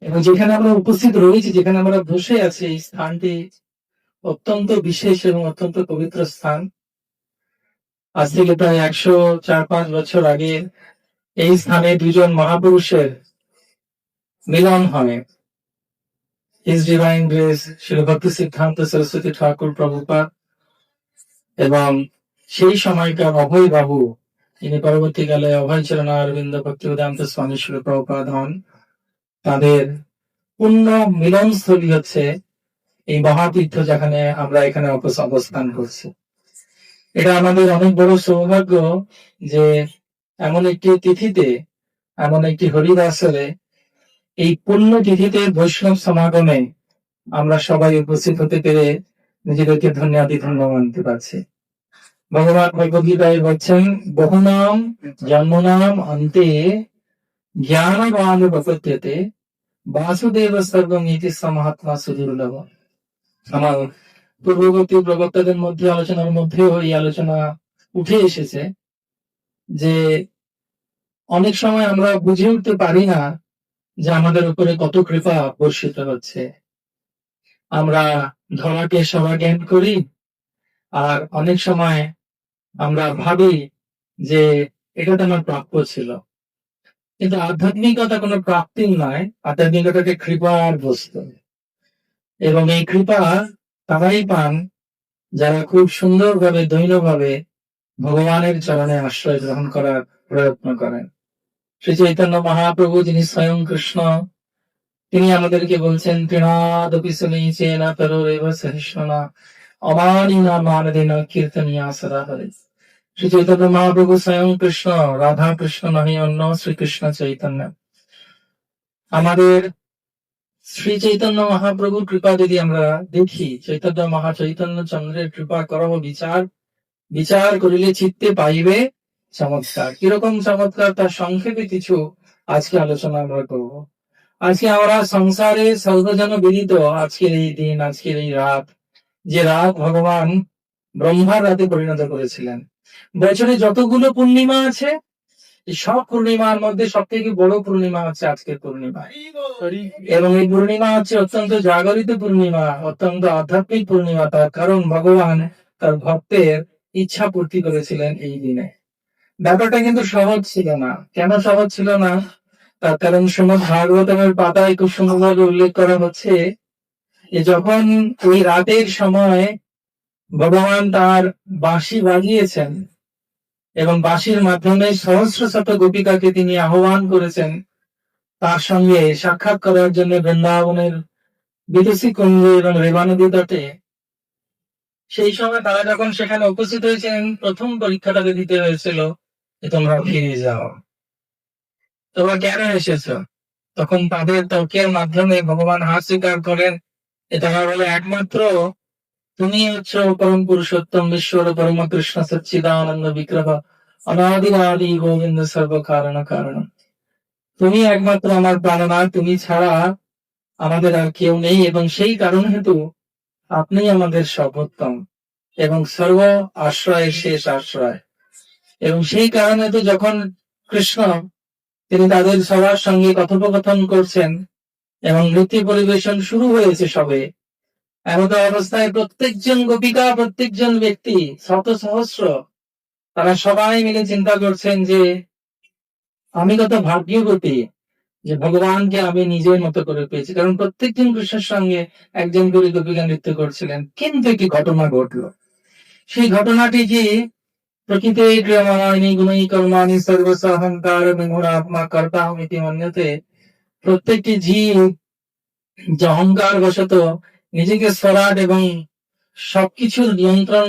এবং যেখানে আমরা উপস্থিত রয়েছি, যেখানে আমরা বসে আছি, এই স্থানটি অত্যন্ত বিশেষ এবং অত্যন্ত পবিত্র স্থান। আজ থেকে প্রায় ১০৪-৫ বছর আগে এই স্থানে দুজন মহাপুরুষের মিলন হয়। হিজ ডিভাইন গ্রেস শ্রী ভক্তি সিদ্ধান্ত সরস্বতী ঠাকুর প্রভুপাদ এবং সেই সময়কার অভয় বাবু, তিনি পরবর্তীকালে অভয় চরণ অরবিন্দ ভক্তিবেদান্ত স্বামী শ্রী প্রভুপাদ হন। তাদের পূর্ণ মিলনস্থলী হচ্ছে এই মহাতীর্থ, যেখানে আমরা এখানে অবস্থান করছি। এটা আমাদের অনেক বড় সৌভাগ্য যে এমন একটি তিথিতে, এমন একটি হরিবাসরে, এই পুণ্য তিথিতে বৈষ্ণব সমাগমে আমরা সবাই উপস্থিত হতে পেরে নিজেদেরকে ধন্য মানতে পারছি। ভগবান ভগবদ্গীতায় বলছেন, বহুনাম জন্মনাম অন্তে জ্ঞানবান প্রপদ্যতে বাসুদেব সর্বং ইতি মহাত্মা সুদুর্লভ। আমার পূর্ববর্তী প্রবক্তাদের মধ্যে আলোচনার মধ্যেও এই আলোচনা উঠে এসেছে যে অনেক সময় আমরা বুঝে উঠতে পারি না যে আমাদের উপরে কত কৃপা বর্ষিত হচ্ছে। আমরা ধরাকে সভা জ্ঞান করি, আর অনেক সময় আমরা ভাবি যে এটা তো আমার প্রাপ্য ছিল। কিন্তু আধ্যাত্মিকতা কোনো প্রাপ্তি নয়, আধ্যাত্মিকতাকে কৃপার বস্তু। এবং এই কৃপা তারাই পান যারা খুব সুন্দরভাবে দৈনভাবে ভগবানের চরণে আশ্রয় গ্রহণ করার প্রয়ত্ন করেন। শ্রী চৈতন্য মহাপ্রভু, যিনি স্বয়ং কৃষ্ণ, তিনি আমাদেরকে বলছেন, তৃণাদপি সুনীচেনা তরোরেব সহিষ্ণুনা অমানিনা মানদেনা কীর্তনিয়া সদা হরে। শ্রী চৈতন্য মহাপ্রভু স্বয়ং কৃষ্ণ, রাধা কৃষ্ণ নহি অন্য, শ্রীকৃষ্ণ চৈতন্য। আমাদের শ্রী চৈতন্য মহাপ্রভুর কৃপা যদি আমরা দেখি, চৈতন্য মহাচৈতন্য চন্দ্রের কৃপা করহ বিচার, বিচার করিলে চিত্তে পাইবে চমৎকার। কিরকম চমৎকার তার সংক্ষেপে কিছু আজকে আলোচনা আমরা করব। আজকে আমরা সংসারে সর্বজন বিদিত আজকের এই দিন, আজকের এই রাত, যে রাত ভগবান ব্রহ্মার রাতে পরিণত করেছিলেন। বছরে যতগুলো পূর্ণিমা আছে, সব পূর্ণিমার মধ্যে সব থেকে বড় পূর্ণিমা হচ্ছে আজকের পূর্ণিমা। এবং এই পূর্ণিমা হচ্ছে অত্যন্ত জাগরিত পূর্ণিমা, অত্যন্ত আধ্যাত্মিক পূর্ণিমা। তার কারণ ভগবান তার ভক্তের ইচ্ছা পূর্তি করেছিলেন এই দিনে। ব্যাপারটা কিন্তু সহজ ছিল না। কেন সহজ ছিল না? তার কারণ শ্রীমদ ভাগবতমের পাতায় খুব সুন্দরভাবে উল্লেখ করা হচ্ছে যে যখন ওই রাতের সময় ভগবান তার বাঁশি বাজিয়েছেন এবং বাঁশির মাধ্যমে সহস্র শত গোপিকাকে তিনি আহ্বান করেছেন তার সঙ্গে সাক্ষাৎ করার জন্য বৃন্দাবনের বিদেশি কুঞ্জ এবং রেবা নদী তটে, সেই সময় তারা যখন সেখানে উপস্থিত হয়েছেন, প্রথম পরীক্ষাটাকে দিতে হয়েছিল যে তোমরা ফিরে যাও, তোমরা কেন এসেছ? তখন তাদের তর্কের মাধ্যমে ভগবান হার স্বীকার করেন যে তারা বলে, একমাত্র তুমি হচ্ছ পরম পুরুষোত্তম ঈশ্বর পরম কৃষ্ণ সচ্চিদানন্দ বিগ্রহ অনাদি আদি গোবিন্দ সর্ব কারণ কারণ। তুমি একমাত্র আমার প্রাণনাথ, তুমি ছাড়া আমাদের আর কেউ নেই, এবং সেই কারণ হেতু আপনি আমাদের সর্বোত্তম এবং সর্ব আশ্রয়ের শেষ আশ্রয়। এবং সেই কারণে তো যখন কৃষ্ণ তিনি তাদের সবার সঙ্গে কথোপকথন করছেন এবং নৃত্য পরিবেশন শুরু হয়েছে সবে, এমন অবস্থায় প্রত্যেকজন গোপিকা, প্রত্যেকজন ব্যক্তি, শত সহস্র, তারা সবাই মিলে চিন্তা করছেন যে আমি কত ভাগ্যবতী যে ভগবানকে আমি নিজের মতো করে পেয়েছি। কারণ প্রত্যেকজন কৃষ্ণের সঙ্গে একজন করে গোপিকা নৃত্য করছিলেন। কিন্তু একটি ঘটনা ঘটলো। সেই ঘটনাটি কি, প্রকৃতি ক্রিয়মাণানি গুণই কর্মাণি সর্বস্ব অহংকার বিমূঢ় আত্মা কর্তা হমিতি মন্যতে। প্রত্যেকটি জীব যে অহংকার বশত নিজেকে স্বরাট এবং সবকিছুর নিয়ন্ত্রণ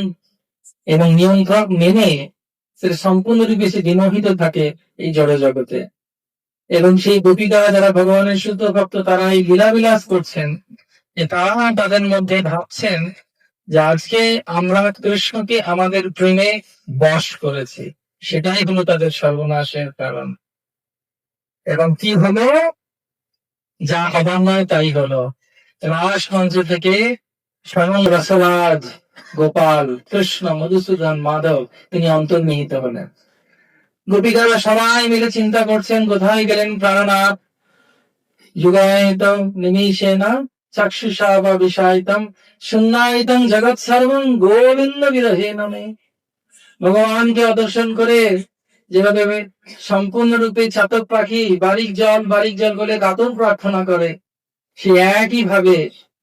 এবং নিয়ন্ত্রক মেনে সেটা সম্পূর্ণরূপে সে বিমোহিত থাকে এই জড় জগতে। এবং সেই গোপিকারা যারা ভগবানের শুদ্ধ ভক্ত, তারা এই লীলাবিলাস করছেন যে তারা তাদের মধ্যে ভাবছেন যে আজকে আমরা কৃষ্ণকে আমাদের প্রেমে বশ করেছি, সেটাই হলো তাদের সর্বনাশের কারণ। এবং কি হলো? যা হবার নয় তাই হলো। রাস মঞ্চ থেকে স্বয়ং রসরাজ গোপাল কৃষ্ণ মধুসূদন মাধব তিনি অন্তর্নিহিত হলেন। গোপিকারা সবাই মিলে চিন্তা করছেন কোথায় গেলেন প্রাণনাথ। যুগায়িতং নিমিষেণ চক্ষুষা বা বিষায়িতং শূন্যায়িতং জগৎ সর্বং গোবিন্দ বিরহেণ মে। ভগবানকে দর্শন করে যেভাবে সম্পূর্ণরূপে চাতক পাখি বারিক জল বলে কাতর প্রার্থনা করে, সে একই ভাবে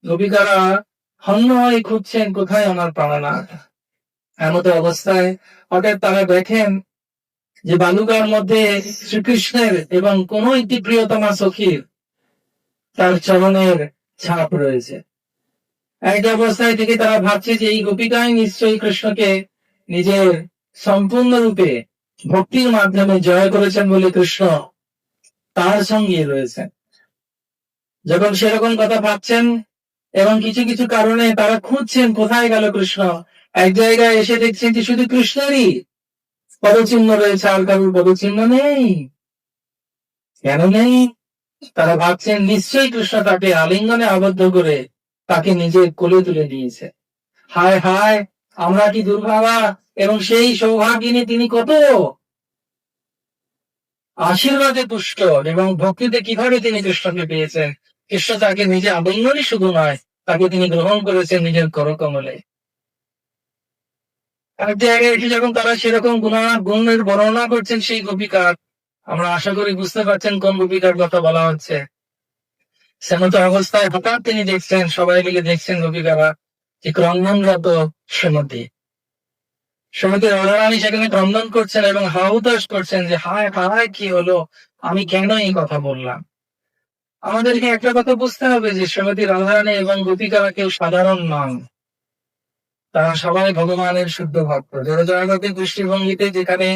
গোপিকারা হন্য হয়ে খুঁজছেন কোথায় আমার প্রাণনাথ। এমত অবস্থায় হঠাৎ তারা দেখেন যে বালুকার মধ্যে শ্রীকৃষ্ণের এবং কোন একটি প্রিয়তমা সখীর তার চরণের ছাপ রয়েছে। এক অবস্থায় থেকে তারা ভাবছে যে এই গোপিকাই নিশ্চয়ই কৃষ্ণকে নিজের সম্পূর্ণরূপে ভক্তির মাধ্যমে জয় করেছেন বলে কৃষ্ণ তার সঙ্গে রয়েছেন। যখন সেরকম কথা ভাবছেন এবং কিছু কিছু কারণে তারা খুঁজছেন কোথায় গেল কৃষ্ণ, এক জায়গায় এসে দেখছেন যে শুধু কৃষ্ণেরই পদচিহ্ন রয়েছে, আর কারোর পদচিহ্ন নেই। কেন নেই? তারা ভাবছেন নিশ্চয়ই কৃষ্ণ তাকে আলিঙ্গনে আবদ্ধ করে তাকে নিজের কোলে তুলে নিয়েছে। হায় হায়, আমরা কি দুর্ভাগা, এবং সেই সৌভাগিনী তিনি কত আশীর্বাদে পুষ্ট এবং ভক্তিতে কিভাবে তিনি কৃষ্ণকে পেয়েছেন। কৃষ্ণ তাকে নিজে আলিঙ্গনই শুধু নয়, তাকে তিনি গ্রহণ করেছেন নিজের করকমলে। এক জায়গায় এসে যখন তারা সেরকম গুণের বর্ণনা করছেন সেই গোপিকার, আমরা আশা করি বুঝতে পারছেন কোন গোপিকার কথা বলা হচ্ছে। সেমত অবস্থায় হঠাৎ তিনি দেখছেন, সবাই মিলে দেখছেন গোপিকারা যে ক্রন্দনরত শ্রীমতী রাধারানী সেখানে ক্রন্দন করছেন এবং হাহুতাশ করছেন যে হায় হায়, কি হলো, আমি কেন এই কথা বললাম। আমাদেরকে একটা কথা বুঝতে হবে যে শ্রীমতী রাধারানী এবং গোপিকারা কেউ সাধারণ নন, তারা সবাই ভগবানের শুদ্ধ ভক্ত। জড়জগতের দৃষ্টিভঙ্গিতে যেখানে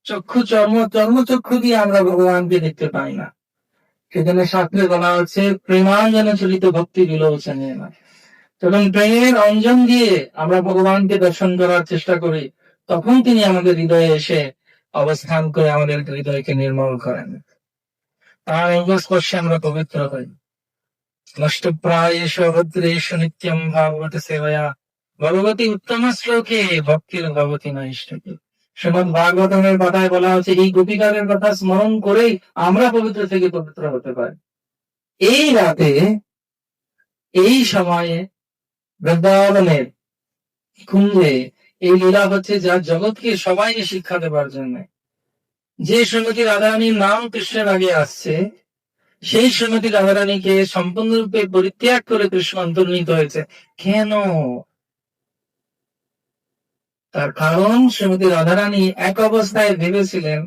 চর্মচক্ষু দিয়ে আমরা ভগবানকে দেখতে পাই না, সেখানে শাস্ত্রে বলা হচ্ছে প্রেমাঞ্জন চলিত ভক্তি বিলোচনে না। যখন প্রেমের অঞ্জন দিয়ে আমরা ভগবানকে দর্শন করার চেষ্টা করি, তখন তিনি আমাদের হৃদয়ে এসে অবস্থান করে আমাদের হৃদয়কে নির্মল করেন। তার অঙ্গস্পর্শে আমরা পবিত্র হই। নষ্টপ্রায়েষু অভদ্রেষু নিত্যম ভাগবত সেবয়া ভগবতী উত্তম শ্লোকে ভক্তির ভগবতী নৈষ্ঠকে। শ্রীমদ ভাগবতের কথায় বলা হচ্ছে এই গোপিকারের কথা স্মরণ করেই আমরা পবিত্র থেকে পবিত্র হতে পারি। এই রাতে, এই সময়ে বৃন্দাবনের কুঞ্জে এই লীলা হচ্ছে, যা জগৎকে সবাইকে শিক্ষা দেবার জন্য। যে শ্রীমতী রাধারানীর নাম কৃষ্ণের আগে আসছে, সেই শ্রীমতী রাধারানীকে সম্পূর্ণরূপে পরিত্যাগ করে কৃষ্ণ অন্তর্নিহিত হয়েছে। কেন? তার কারণ শ্রীমতী রাধারানী এক অবস্থায় ভেবেছিলেন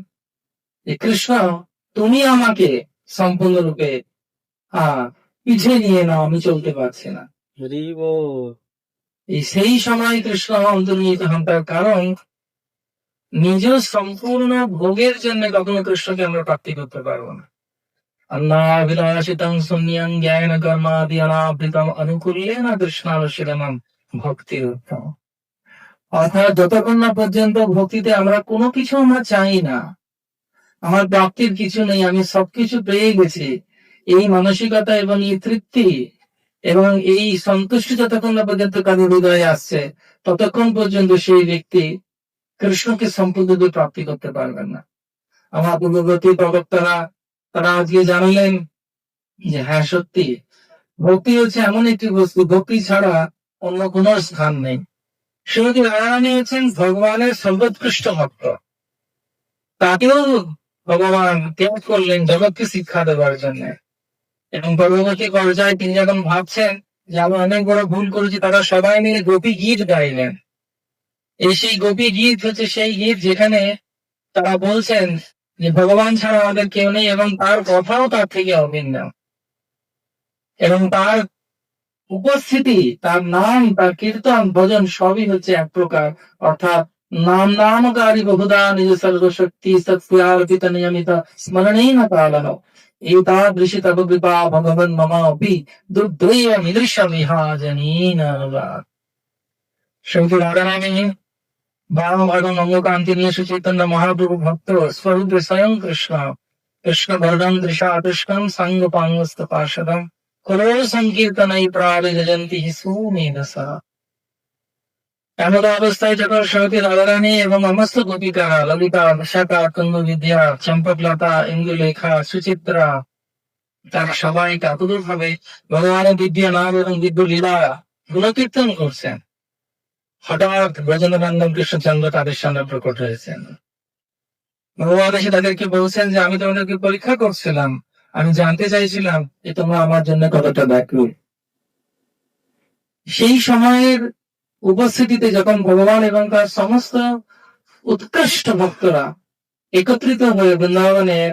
যে কৃষ্ণ, তুমি আমাকে সম্পূর্ণরূপে পিছিয়ে নিয়ে নাও, আমি চলতে পারছি না। সেই সময় কৃষ্ণ অন্তর্নিহিত হন। তার কারণ নিজ সম্পূর্ণ ভোগের জন্য কখনো কৃষ্ণকে আমরা প্রাপ্তি করতে পারবো না। অন্নাভিলাষিতং শূন্যং জ্ঞান কর্মাদি অনাবৃতম অনুকূল্যেন কৃষ্ণানুশীলনম ভক্তির উত্তম। অর্থাৎ যতক্ষণ না পর্যন্ত ভক্তিতে আমরা কোনো কিছু আমরা চাই না, আমার প্রাপ্তির কিছু নেই, আমি সবকিছু পেয়ে গেছি, এই মানসিকতা এবং এই তৃপ্তি এবং এই সন্তুষ্টি যতক্ষণ না পর্যন্ত কারো হৃদয়ে আসছে, ততক্ষণ পর্যন্ত সেই ব্যক্তি কৃষ্ণকে সম্পূর্ণরূপে প্রাপ্তি করতে পারবেন না। আমার পূর্ববর্তী প্রবক্তারা তারা আজকে জানালেন যে হ্যাঁ, সত্যি ভক্তি হচ্ছে এমন একটি বস্তু, ভক্তি ছাড়া অন্য কোন স্থান নেই। শ্রীমতী রাধারানী হচ্ছেন ভগবানের সর্বোৎকৃষ্ট ভক্ত, তাকেও ভগবান ত্যাগ করলেন জগৎকে শিক্ষা দেওয়ার জন্য। এবং পরবর্তী পর্যায়ে তিনি যখন ভাবছেন যে আমি অনেক বড় ভুল করেছি, তারা সবাই মিলে গোপী গীত গাইলেন। সেই গোপী গীত হচ্ছে সেই গীত যেখানে তারা বলছেন যে ভগবান ছাড়া আমাদের কেউ নেই এবং তার কথাও তার থেকে অভিন্ন, এবং তার উপস্থিতি, তার নাম, তার কীর্তন, ভজন সবই হচ্ছে এক প্রকার। অর্থাৎ নামকারী বহুধা নিজ সর্বশক্তি সৎকৃত নিয়মিত স্মরণেই না কালন এই তাদৃশী তব কৃপা ভগবন মম অপি দুর্দৈব মিদৃশ বিহাজনীন। শ্রীমতী রাধারানী ভাগন অঙ্গকান্তি নিয়ে সুচৈতন্য মহাপ্রভু ভক্ত স্বরূপে স্বয়ং কৃষ্ণ কৃষ্ণ বরদম দৃশাতুষ্কম সঙ্গ পাঙ্গস্ত পার্ষদম কলোল সংকীর্তনাই প্রাবিজন্তি সুমেধসা। এমন অবস্থায় যখন শ্রীমতী রাধারানী এবং সমস্ত গোপিকারা ললিতা, বিশাখা, কুন্দ বিদ্যা, চম্পকলতা, ইন্দুলেখা, সুচিত্রা তারা সবাই কাতুর ভাবে ভগবানের দিব্য নাম এবং দিব্য লীলা গুণকীর্তন করছেন। হঠাৎ ব্রজেন্দ্রনন্দন কৃষ্ণচন্দ্র তাদের সামনে প্রকট হয়েছেন। ভগবান এসে তাদেরকে বলছেন যে আমি তোমাদেরকে পরীক্ষা করছিলাম, আমি জানতে চাইছিলাম যে তোমরা আমার জন্য কতটা ব্যাকুল। সেই সময়ের উপস্থিতিতে যখন ভগবান এবং তার সমস্ত উৎকৃষ্ট ভক্তরা একত্রিত হয়ে বৃন্দাবনের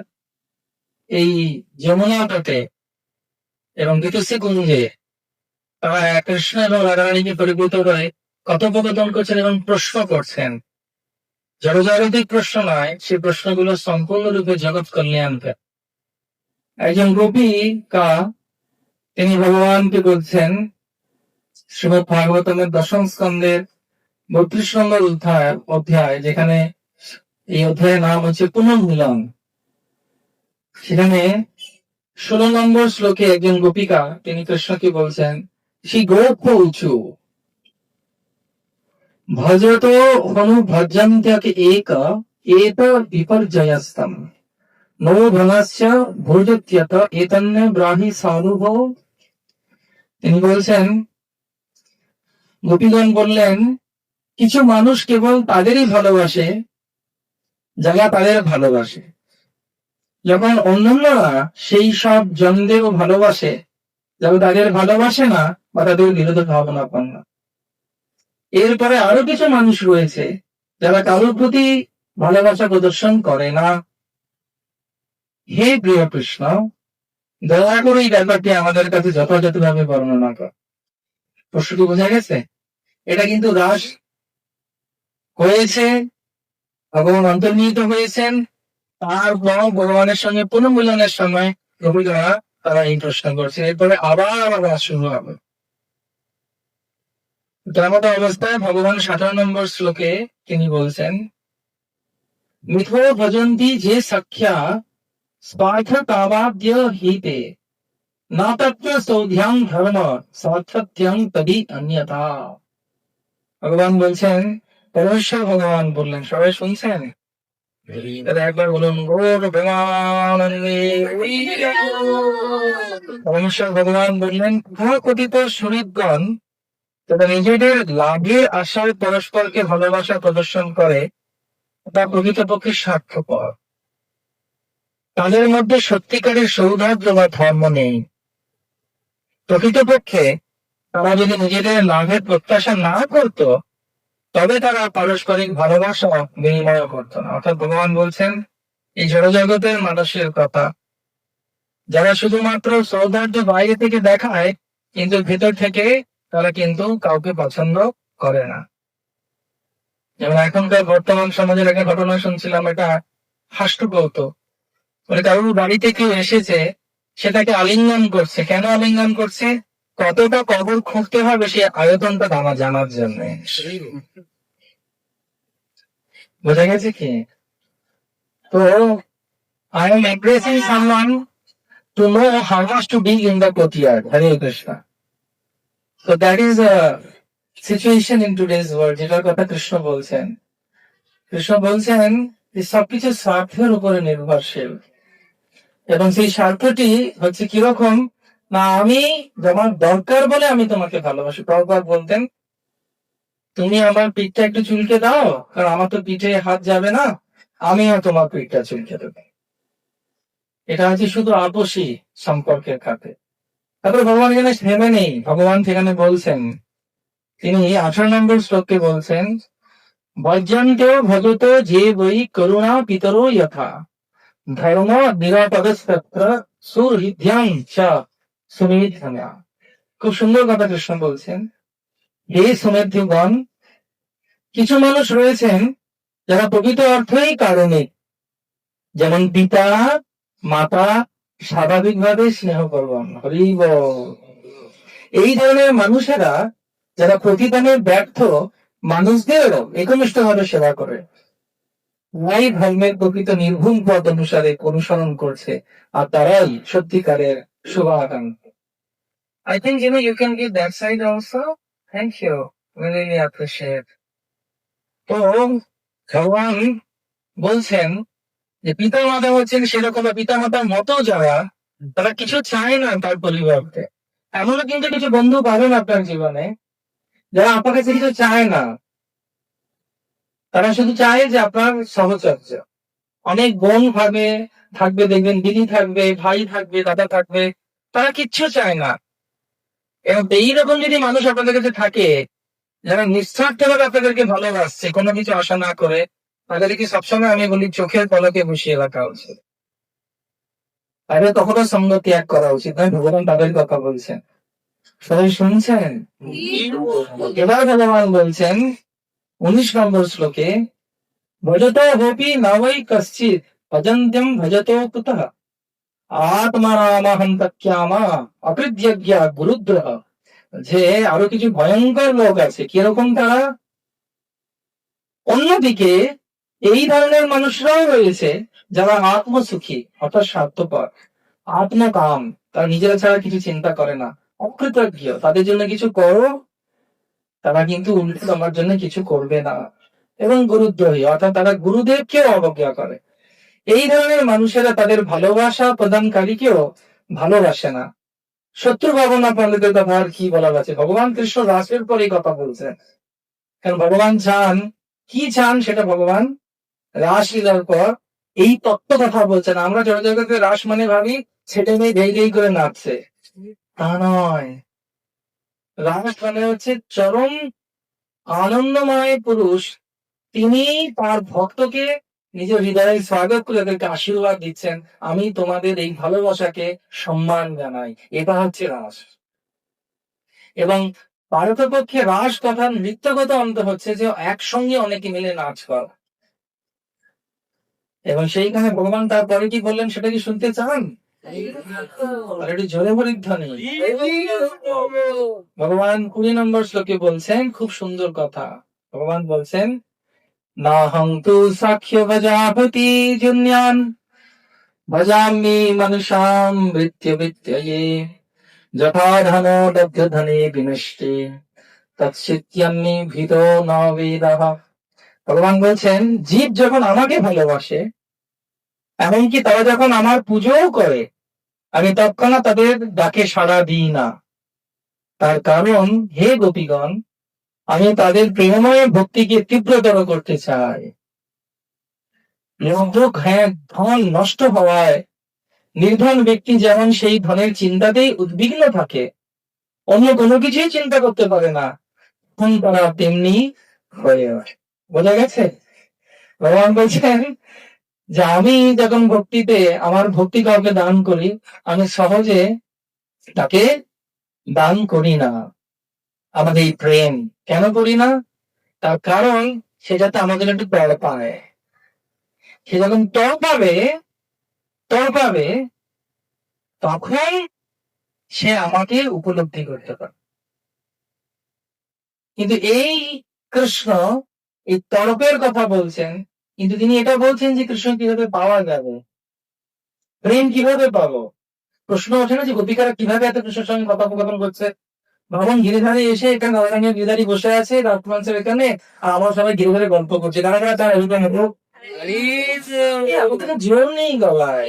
এই যমুনা তটে এবং বিতুষী কুঞ্জে তারা কৃষ্ণ এবং রাধারানীকে পরিভূত করে কথোপকথন করছেন এবং প্রশ্ন করছেন। জড়জাগতিক প্রশ্ন নয়, সেই প্রশ্নগুলো সম্পূর্ণরূপে জগৎ কল্যাণকে। একজন গোপিকা তিনি ভগবানকে বলছেন, শ্রীমদ ভাগবতমের দশম স্কন্ধের 32 নম্বর অধ্যায়, যেখানে এই অধ্যায়ের নাম হচ্ছে পুনর্মিলন, সেখানে 16 নম্বর শ্লোকে একজন গোপিকা তিনি কৃষ্ণকে বলছেন, শ্রী গোপ উঁচু ভজত অনুভজন্ত্যক এক এত বিপর্যয়স্তম নো ধনস্য ভোজত্যত এতন্য ব্রাহি সানুভব। তিনি বলছেন, গোপীগণ বললেন, কিছু মানুষ কেবল তাদেরই ভালোবাসে যারা তাদের ভালোবাসে, যখন অন্যান্যরা সেই সব জনদেরও ভালোবাসে যারা তাদের ভালোবাসে না বা তাদের বিরোধ ভাবনা পান না। এরপরে আরো কিছু মানুষ রয়েছে যারা কারোর প্রতি ভালোবাসা প্রদর্শন করে না। হে প্রিয় কৃষ্ণ, দয়া করে এই ব্যাপারটি আমাদের কাছে যথাযথভাবে বর্ণনা কর। প্রশ্নটি বোঝা গেছে? এটা কিন্তু রাস হয়েছে, ভগবান অন্তর্নিহিত হয়েছেন, তারপর ভগবানের সঙ্গে পুনর্মিলনের সময় গোপীরা তারা এই প্রশ্ন করছে। এরপরে আবার রাস শুরু হবে। তার মতো অবস্থায় ভগবান 17 নম্বর শ্লোকে তিনি বলছেন, মিথো ভজন্তি যে সখ্যা স্বার্থ তাবাদ্য হিতে না তত্র সৌধ্যাং ধর্ম স্বার্থত্যং তদি অন্যথা। ভগবান বলছেন, পরমেশ্বর ভগবান বললেন, সবাই শুনছেন? একবার বলুন, গৌর প্রেমানন্দে। পরমেশ্বর ভগবান বললেন, কথিত শরীরগণ তারা নিজেদের লাভের আশায় পরস্পরকে ভালোবাসা প্রদর্শন করে, তা প্রকৃতপক্ষে স্বার্থপর। তাদের মধ্যে সত্যিকারের সৌহার্দ্য বা ধর্ম নেই। প্রকৃতপক্ষে তারা যদি নিজেদের লাভের প্রত্যাশা না করত, তবে তারা পারস্পরিক ভালোবাসা বিনিময় করত না। অর্থাৎ ভগবান বলছেন, এই জড়জগতের মানুষের কথা, যারা শুধুমাত্র সৌহার্দ্য বাইরে থেকে দেখায় কিন্তু ভেতর থেকে তারা কিন্তু কাউকে পছন্দ করে না। যেমন এখনকার বর্তমান সমাজের একটা ঘটনা শুনছিলাম, এটা হাস্যকৌতুক। মানে কারোর বাড়িতে কেউ এসেছে, সেটাকে আলিঙ্গন করছে। কেন আলিঙ্গন করছে? কতটা কবর খুঁড়তে হবে সে আয়তনটা জানার জন্য। বোঝা গেছে কি? তো I am embracing someone to know how much to be in the courtyard. Hare Krishna. So that is a situation in today's world, যেটার কথা কৃষ্ণ বলছেন। কৃষ্ণ বলছেন যে সবকিছু স্বার্থের উপরে নির্ভরশীল, এবং সেই স্বার্থটি হচ্ছে কিরকম না, আমি তোমার দরকার বলে আমি তোমাকে ভালোবাসি। প্রভুপাদ বলতেন, তুমি আমার পিঠটা একটু চুলকে দাও, কারণ আমার তো পিঠে হাত যাবে না, আমিও তোমার পিঠটা চুলকে দেবো। এটা হচ্ছে শুধু আপসী সম্পর্কের খাতে। তারপরে ভগবান এখানে থেমে নেই, ভগবান সেখানে বলছেন, তিনি 18 নম্বর শ্লোকে বলছেন, বৈজন্ত ভগত যে বৈ করুণা পিতরো যথা ধর্ম নিরাপদস্তত্র সুহৃদ্যাং চ সুমেধ্যমা। খুব সুন্দর কথা কৃষ্ণ বলছেন, হে সুমেধ্যগণ, কিছু মানুষ রয়েছেন যারা প্রকৃত অর্থেই কারণিক, যেমন পিতা মাতা স্বাভাবিকভাবে স্নেহ করবেন। হরিব। এই ধরনের মানুষেরা যারা প্রতিদানে ব্যর্থ মানুষদেরও একনিষ্ঠভাবে সেবা করে, তাই ধর্মের প্রকৃত নির্ভুল পথ অনুসরণ করছে, আর তারাই সত্যিকারের শুভাকাঙ্ক্ষী। I think you can give that side also. Thank you. We really appreciate. তো ভগবান বলছেন যে পিতা মাতা হচ্ছেন সেরকম, পিতা মাতার মতো যারা তারা কিছু চায় না তার পরিবর্তে। এমনও কিন্তু কিছু বন্ধু পাবেন আপনার জীবনে যারা আপনার কাছে কিছু চায় না, তারা শুধু চায় যে আপনার সাহচর্য। অনেক বোন থাকবে দেখবেন, দিদি থাকবে, ভাই থাকবে, দাদা থাকবে, তারা কিচ্ছু চায় না। এবং এইরকম যদি মানুষ আপনাদের কাছে থাকে, যারা নিঃস্বার্থভাবে আপনাদেরকে ভালোবাসছে কোনো কিছু আশা না করে, তাদেরকে সবসময় আমি বলি চোখের পলকে বসিয়ে রাখা উচিত। তাহলে কখনো সঙ্গ ত্যাগ করা উচিত নয়। ভগবান তাদের কথা বলছেন, সবাই শুনছেন? এবার ভগবান বলছেন 19 নম্বর শ্লোকে, ভজতো হোপি নবৈ কশ্চিৎ ভজন্ত্যম ভজতো কুতঃ আত্মারামাহন্তক্যামা অকৃতজ্ঞা গুরুদ্রহ। যে আরো কিছু ভয়ঙ্কর লোক আছে, কিরকম তারা? অন্যদিকে এই ধরনের মানুষরাও রয়েছে যারা আত্মসুখী, অর্থাৎ স্বার্থপর, আত্মকাম, তারা নিজেরা ছাড়া কিছু চিন্তা করে না, অকৃতজ্ঞ, তাদের জন্য কিছু করো, তারা কিন্তু উল্টো তোমার জন্য কিছু করবে না, এবং গুরুদ্রোহী, অর্থাৎ তারা গুরুদেবকেও অবজ্ঞা করে। এই ধরনের মানুষেরা তাদের ভালোবাসা প্রদানকারীকেও ভালোবাসে না। শত্রু ভাবনা পণ্ডিতের কথা আর কি বলার আছে। ভগবান কৃষ্ণ রাসের পরে কথা বলছেন, কারণ ভগবান চান, কি চান সেটা ভগবান রাসলীলার পর এই তত্ত্ব কথা বলছেন। আমরা জগতে রাস মানে ভাবি ছেলে মেয়ে ঘেই ঘেই করে নাচছে, তা নয়। রাস মানে হচ্ছে চরম আনন্দময় পুরুষ, তিনি তার ভক্তকে নিজের হৃদয়ে স্বাগত করে তাদেরকে আশীর্বাদ দিচ্ছেন, আমি তোমাদের এই ভালোবাসাকে সম্মান জানাই। এটা হচ্ছে রাস। এবং পারতপক্ষে রাস তথা নৃত্যগত অন্ত হচ্ছে যে একসঙ্গে অনেকে মিলে নাচ করা। এবং সেইখানে ভগবান তারপরে কি বললেন সেটা কি শুনতে চান? আর একটু জোরে প্রতিধ্বনি। ভগবান 20 নম্বর শ্লোকে বলছেন খুব সুন্দর কথা। ভগবান বলছেন, নাহং তু সাক্ষ্য ভজাপতি জুন্যান ভজামি মানুষাম বৃত্য বৃত্যয়ে যথা ধন লব্ধ ধনে বিনষ্টে তৎসিত্যন্যে ভীত ন বেদঃ। ভগবান বলছেন, জীব যখন আমাকে ভালোবাসে, এমনকি তারা যখন আমার পুজোও করে, আমি তৎক্ষণাৎ তাদের ডাকে সাড়া দিই না। তার কারণ, হে গোপীগণ, আমি তাদের প্রেমময় ভক্তিকে তীব্রতর করতে চাই। ধন নষ্ট হওয়ায় নির্ধন ব্যক্তি যেমন সেই ধনের চিন্তাতেই উদ্বিগ্ন থাকে, অন্য কোনো কিছুই চিন্তা করতে পারে না, তখন তারা তেমনি হয়ে ওঠে। বোঝা গেছে? ভগবান বলছেন যে আমি যখন ভক্তিতে আমার ভক্তি কাউকে দান করি, আমি সহজে তাকে দান করি না আমাদের এই প্রেম। কেন করি না? তার কারণ সে যাতে আমাদের একটু তড় পায়। সে যখন তড় পাবে তখন সে আমাকে উপলব্ধি করতে পারে। কিন্তু এই কৃষ্ণ এই তড়পের কথা বলছেন, কিন্তু তিনি এটা বলছেন যে কৃষ্ণ কিভাবে পাওয়া যাবে, প্রেম কিভাবে পাবো। প্রশ্ন ওঠে না যে গোপিকারা কিভাবে এত কৃষ্ণের সঙ্গে কথোপকথন করছে। ভগবান গিরিধারে এসে এখানে নরকানীয় গিরিধারী বসে আছে রাজমাংসের এখানে, আর আমরা সবাই গিরিধারে গল্প করছি, তারা তারা তার এরকম জোর নেই গলায়,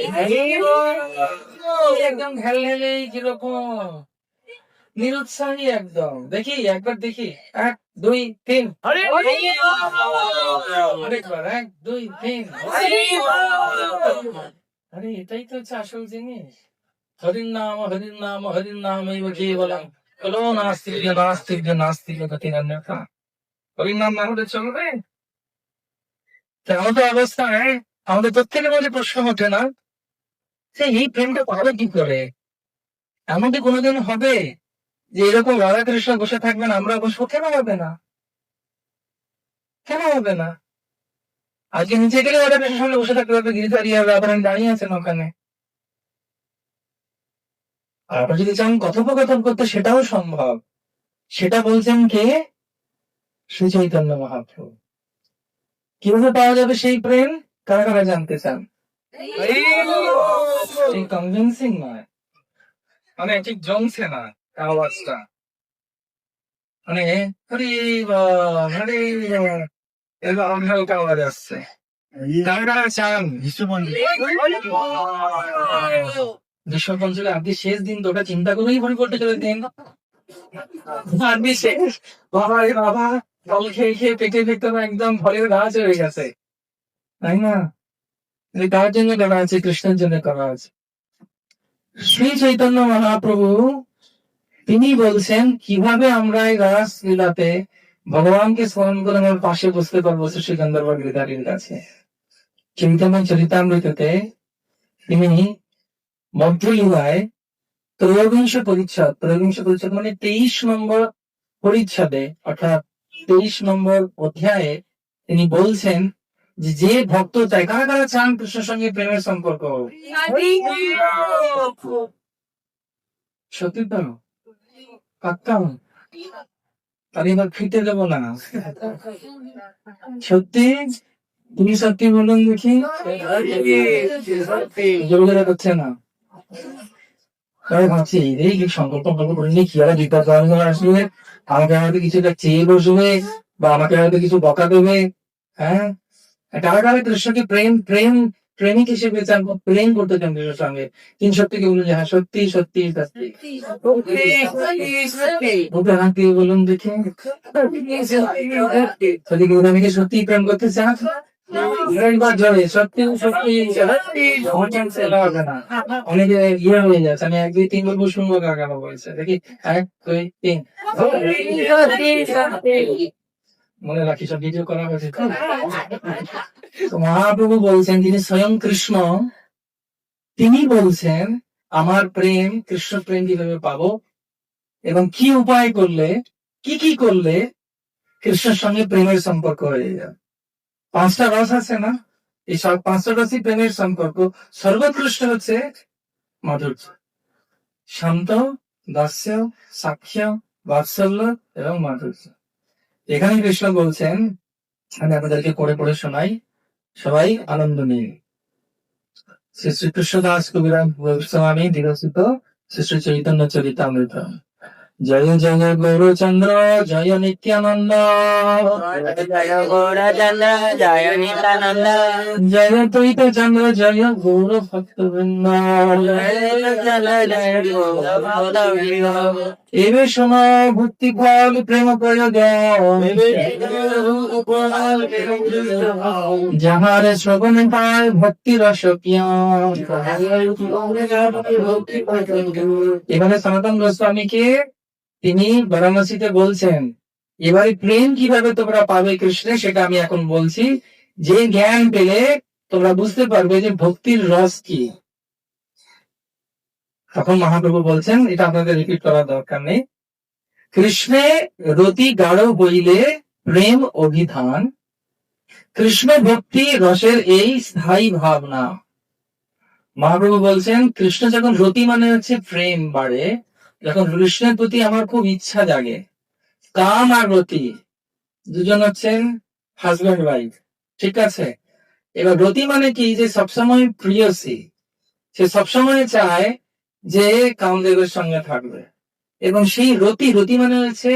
একদম ঢেলঢেলেই কিরকম নিরুৎসাহী একদম। দেখি একবার দেখি, 1 2 3 আরেকবার 1 2 3। আরে এটাই তো হচ্ছে আসল জিনিস। হরির নাম এই কেবলম কলো নাস্তিক গতিরন্যথা। হরির নাম না হলে চলবে? আমাদের অবস্থায় আমাদের প্রত্যেকের মধ্যে প্রশ্ন ওঠে না যে এই প্রেমটা পাবে কি করে? এমন কি কোনোদিন হবে যে এরকম রাধা কৃষ্ণ বসে থাকবেন, আমরা বসবো? কেন হবে না? কেন হবে না? আজকে নিচে গেলে রাধা কৃষ্ণের সামনে বসে থাকতে পারবে, গিরিধারী আর রাধারানী দাঁড়িয়ে আছেন ওখানে। আর আপনারা যদি চান কথোপকথন করতে, সেটাও সম্ভব। সেটা বলছেন কে? শ্রী চৈতন্য মহাপ্রভু। কিভাবে পাওয়া যাবে সেই প্রেম? কারা কারা জানতে চান? ঠিক কনভিন্সিং নয়, মানে ঠিক জমছে না আওয়াজটা, মানে হরি হরি এবার হালকা আওয়াজ আসছে। কারা কারা চান গ্রীষ্ম পঞ্চমী আপনি শেষ দিন তো ওটা চিন্তা করেই ভরে পড়তে চলে দিন আপনি শেষ বাবা রে বাবা জল খেয়ে খেয়ে পেটে ভেতর একদম ফলের গাছ হয়ে গেছে, তাই না? কার জন্য করা আছে? কৃষ্ণের জন্য করা আছে। শ্রী চৈতন্য মহাপ্রভু তিনি বলছেন কিভাবে আমরা এই রাস লীলাতে ভগবানকে স্মরণ করে আমার পাশে বসতে পারবো শ্রী গন্ধর্ব গিরিধারীর কাছে। চৈতন্য চরিতামৃততে তিনি মধ্যলীলায় ত্রয়োবিংশ পরিচ্ছদ মানে 23 নম্বর পরিচ্ছদে অর্থাৎ 23 নম্বর অধ্যায়ে তিনি বলছেন যে ভক্ত চায়, কারা কারা চান কৃষ্ণের সঙ্গে প্রেমের সম্পর্ক? সত্যি তো পাক্কা? তাহলে এবার ফিতে দেবো না? সত্যি? তুমি সত্যি বলুন দেখি। জোরে করছে না। তাই ভাবছি এই কি সংকল্প করে নিয়ে কি আর বিপদ আসবে, আমাকে হয়তো কিছু একটা চেয়ে বসবে বা আমাকে হয়তো কিছু বকা দেবে। হ্যাঁ, কারা কারা কৃষ্ণকে প্রেম প্রেম প্রেমিক হিসেবে চান, প্রেম করতে চান কৃষ্ণের সঙ্গে? তিন সত্যি কি বলুন যে হ্যাঁ সত্যি সত্যি সত্যি হাত দিয়ে বলুন দেখি। সত্যি সত্যি প্রেম করতে চান? সত্যি সত্যি হবে না, অনেকে ইয়ে হয়ে যাচ্ছে। আমি 1 2 3 বলবো, শুনবো কাকা বলছে দেখি। 1 2 3 মনে রাখি, সব ভিডিও করা হয়েছে। তো মহাপ্রভু বলছেন, তিনি স্বয়ং কৃষ্ণ, তিনি বলছেন আমার প্রেম, কৃষ্ণ প্রেম কিভাবে পাবো এবং কি উপায় করলে, কি করলে কৃষ্ণের সঙ্গে প্রেমের সম্পর্ক হয়ে যাবে। 5টা রস আছে না, এই সব 5টা রসই প্রেমের সম্পর্ক। সর্বোৎকৃষ্ট হচ্ছে মাধুর্য, শান্ত, দাস্য, সাক্ষ্য, বাৎসল্য এবং মাধুর্য। এখানে কৃষ্ণ বলছেন, আমি আপনাদেরকে পড়ে পড়ে শোনাই, সবাই আনন্দ নিয়ে। শ্রী শ্রীকৃষ্ণদাস কবিরাম গোস্বামী বিরচিত শ্রী শ্রী চৈতন্য চরিতামৃত। জয় জয় গৌরচন্দ্র জয় নিত্যানন্দ, জয় গৌরচন্দ্র জয় নিত্যানন্দ, জয় দ্বৈত চন্দ্র জয় গৌর ভক্তবৃন্দ। এবে সময় ভক্তি ফল প্রেম প্রয়োগ, যাহার শ্রবণ পায় ভক্তি রস পিয়। এবারে সনাতন গোস্বামীকে তিনি বারাণসীতে বলছেন, এবারে প্রেম কিভাবে তোমরা পাবে কৃষ্ণে সেটা আমি এখন বলছি। যে জ্ঞান পেলে তোমরা বুঝতে পারবে যে ভক্তির রস কি। তখন মহাপ্রভু বলছেন, এটা আপনাদের রিপিট করার দরকার নেই, কৃষ্ণে রতি গাঢ় হইলে প্রেম অভিধান, কৃষ্ণ ভক্তি রসের এই স্থায়ী ভাবনা। মহাপ্রভু বলছেন, কৃষ্ণ যখন রতি মানে হচ্ছে প্রেম বাড়ে, যখন কৃষ্ণের প্রতি আমার খুব ইচ্ছা জাগে, কাম আর রতি দুজন হচ্ছেন হাজব্যান্ড ওয়াইফ, ঠিক আছে? এবার রতি মানে কি, যে সবসময় প্রিয়সী, সে সবসময় চায় যে কামদেবের সঙ্গে থাকবে। এবং সেই রতি মানে হচ্ছে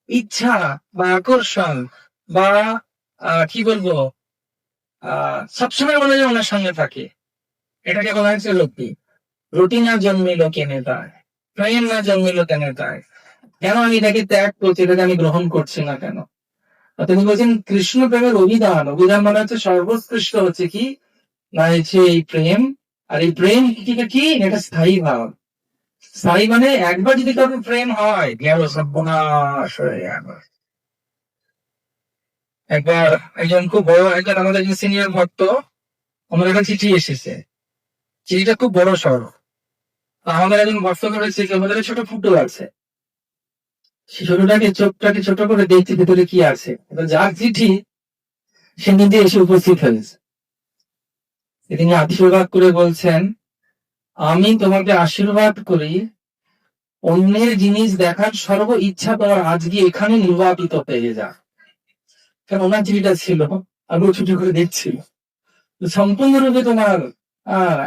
ইচ্ছা বা আকর্ষণ বা কি বলবো, সবসময় মনে হয় ওনার সঙ্গে থাকে, এটাকে বলা হচ্ছে রতি। রতি না জন্মিল কেনে তাই, প্রেম না জন্মিল কেনে তাই, কেন আমি এটাকে ত্যাগ করছি, এটাকে আমি গ্রহণ করছি না কেন? তিনি বলছেন কৃষ্ণ প্রেমের অভিধান, অভিধান মানে হচ্ছে সর্বোৎকৃষ্ট হচ্ছে কি না, হচ্ছে এই প্রেম। আর এই প্রেম কি, এটা স্থায়ী ভাব। স্থায়ী মানে একবার যদি কারো প্রেম হয়, গেল সর্বনাশ হয়ে গেল। একবার একজন খুব বড়, একজন আমাদের একজন সিনিয়র ভক্ত, আমার একটা চিঠি এসেছে, চিঠিটা খুব বড় সড়। আমাদের একজন ভক্ত করেছে, আমাদের ছোট ফুটো আছে, সেই চোখটাকে ছোট করে দেখছি ভেতরে কি আছে। যার চিঠি সে নিজে এসে উপস্থিত হয়েছে, তিনি আশীর্বাদ করে বলছেন, আমি তোমাকে আশীর্বাদ করি, অন্যের জিনিস দেখার সর্ব ইচ্ছা তোমার আজকে এখানে নির্বাপিত হয়ে যা। কারণ ওনার চিঠিটা ছিল, আমি ছুটি করে দেখছি, সম্পূর্ণরূপে তোমার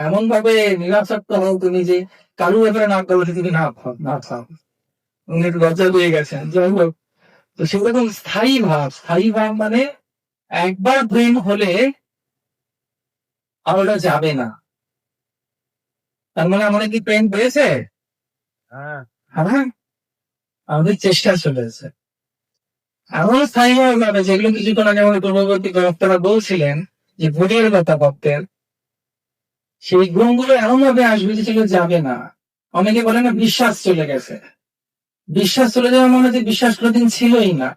এমন ভাবে নিরাসক্ত হও তুমি যে কারু ব্যাপারে না করলে তুমি না থাও। উনি একটু লজ্জা পেয়ে গেছেন। যাই হোক, তো সেরকম স্থায়ী ভাব মানে একবার প্রেম হলে আর ওটা যাবে না। তার মানে আমাদের কি প্রেম পেয়েছে? হ্যাঁ, আমাদের চেষ্টা চলেছে। এমন স্থায়ী ভাবে যেগুলো কিছুক্ষণ আগে আমাদের পূর্ববর্তী বক্তারা বলছিলেন যে ভোটের কথা ভক্তের, সেই গুণগুলো এমন ভাবে আসবে যে সেগুলো যাবে না। অনেকে বলে না বিশ্বাস চলে গেছে। বিশ্বাস চলে যাওয়া মানে যে বিশ্বাস কোনোদিন ছিলই না।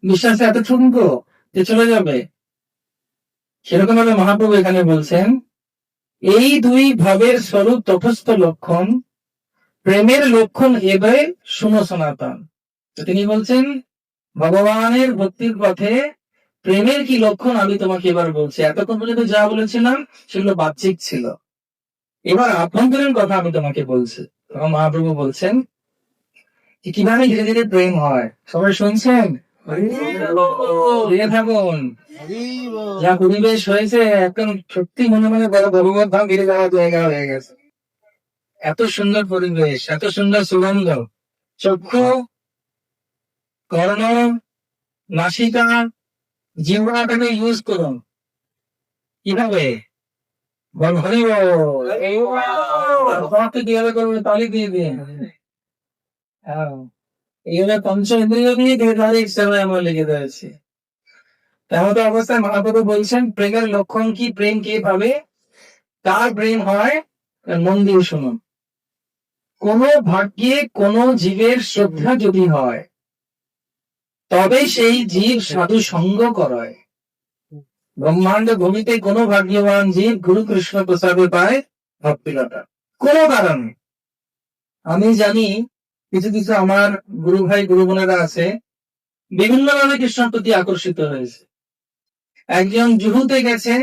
বিশ্বাস এত ঠুনকো যে চলে যাবে। সেরকম ভাবে মহাপ্রভু এখানে বলছেন এই দুই ভাবের স্বরূপ তটস্থ লক্ষণ, প্রেমের লক্ষণ এবে শুনো সনাতন। তো তিনি বলছেন ভগবানের ভক্তির পথে প্রেমের কি লক্ষণ আমি তোমাকে এবার বলছি। এতক্ষণ পর্যন্ত যা বলেছিলাম সেগুলো বাহ্যিক ছিল, এবার আভ্যন্তরীণ কথা আমি তোমাকে বলছি। তখন মহাপ্রভু বলছেন যে কিভাবে ধীরে ধীরে প্রেম হয়। সবাই শুনছেন? দিয়ে থাকুন। যা পরিবেশ হয়েছে একদম সত্যি মনে মনে বড় ভগবত ধাম ফিরে যাওয়ার জায়গা হয়ে গেছে। এত সুন্দর পরিবেশ, এত সুন্দর সুগন্ধ, চক্ষু, কর্ণ, নাসিকা, জিহ্বাটাকে ইউজ করুন। কিভাবে? বল হরি বল। তোমাকে কিভাবে করবে তালি দিয়ে দিয়ে। এইভাবে পঞ্চ ইন্দ্রিয় দিয়ে দেহধারী সেবায় আমরা লেগে রয়েছি। তেমন অবস্থায় মহাপ্রভু বলছেন প্রেমের লক্ষণ কি, প্রেম কে পাবে? তার প্রেম হয়, মন দিয়ে শুনুন, কোন ভাগ্যে কোন জীবের শ্রদ্ধা যদি হয় তবে সেই জীব সাধু সঙ্গ করায়। ব্রহ্মাণ্ড ভূমিতে কোন ভাগ্যবান জীব গুরু কৃষ্ণ প্রসাদে পায় ভক্তিলতা কোন কারণে। আমি জানি কিছু কিছু আমার গুরু ভাই গুরু বোনেরা আছে বিভিন্ন ভাবে কৃষ্ণের প্রতি আকর্ষিত হয়েছে। একজন জুহুতে গেছে,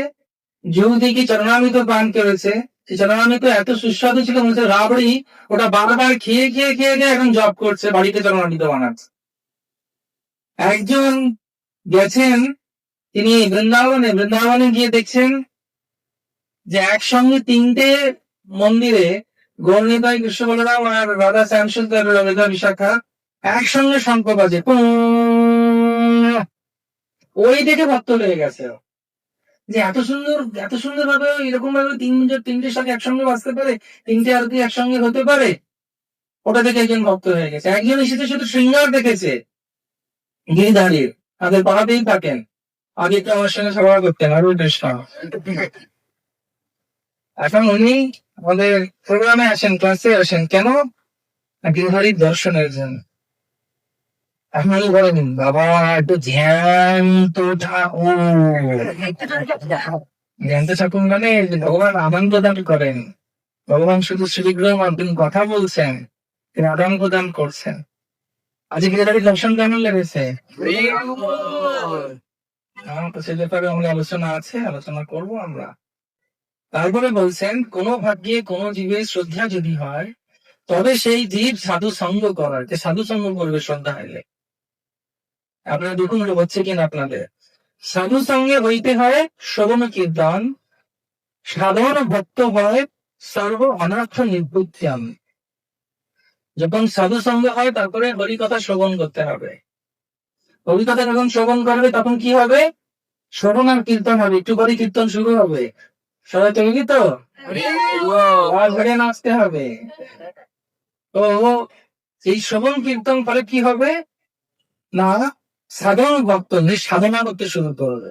জুহু থেকে চরণামৃত পান করেছে, চরণামৃত এত সুস্বাদু ছিল মনে হচ্ছে রাবড়ি ওটা বারবার খেয়ে খেয়ে খেয়ে খেয়ে এখন জব করছে, বাড়িতে চরণামৃত বানাচ্ছে। একজন গেছেন তিনি বৃন্দাবনে গিয়ে দেখছেন যে একসঙ্গে তিনটে মন্দিরে গৌরনিতাই কৃষ্ণ বলরাম আর রাধা শ্যামসুন্দর রাধা বিশাখা একসঙ্গে শঙ্খ বাজে, ওই দেখে ভক্ত হয়ে গেছে যে এত সুন্দর ভাবে এরকম ভাবে তিনটে সাথে একসঙ্গে বাঁচতে পারে, তিনটে আরতি একসঙ্গে হতে পারে। ওটা দেখে একজন ভক্ত হয়ে গেছে। একজন এসেছে শুধু শৃঙ্গার দেখেছে, গিরিধারীর তাদের পাড়াতেই থাকেন, আগে তো আমার সঙ্গে সভা করতেন আরো কৃষ্ণ। এখন উনি আমাদের প্রোগ্রামে আসেন, ক্লাসে আসেন, কেন? গিরিধারীর দর্শনের জন্য। এখন উনি বলেন বাবা একটু জ্যান্ত জ্যান্ত ঠাকুর মানে ভগবান আদান প্রদান করেন, ভগবান শুধু শ্রীবিগ্রহ তিনি কথা বলছেন, তিনি আদান প্রদান করছেন। আজকে গিরিধারীর দর্শন কেমন লেগেছে? তো সে ব্যাপারে আমাদের আলোচনা আছে, আলোচনা করব আমরা। তারপরে বলছেন কোন ভাগ্যে কোন জীবের শ্রদ্ধা যদি হয় তবে সেই জীব সাধু সঙ্গ করার, যে সাধু সঙ্গ করবে শ্রদ্ধা হইলে। আপনারা দেখুন হচ্ছে কিনা আপনাদের। সাধু সঙ্গে হইতে হয় শ্রবণ কীর্তন, সাধারণ ভক্ত হয় সর্ব অনর্থ নিবৃত্তিয়াম। যখন সাধু সঙ্গ হয় তারপরে হরিকথা শ্রবণ করতে হবে। হরিকথা যখন শ্রবণ করবে তখন কি হবে? শ্রবণ আর কীর্তন হবে, একটু করে কীর্তন শুরু হবে। সবাই তৈরি তো? ঘরে নাচতে হবে। তো এই শ্রবণ কীর্তন ফলে কি হবে না, সাধারণ ভক্ত সাধনা করতে শুরু করবে।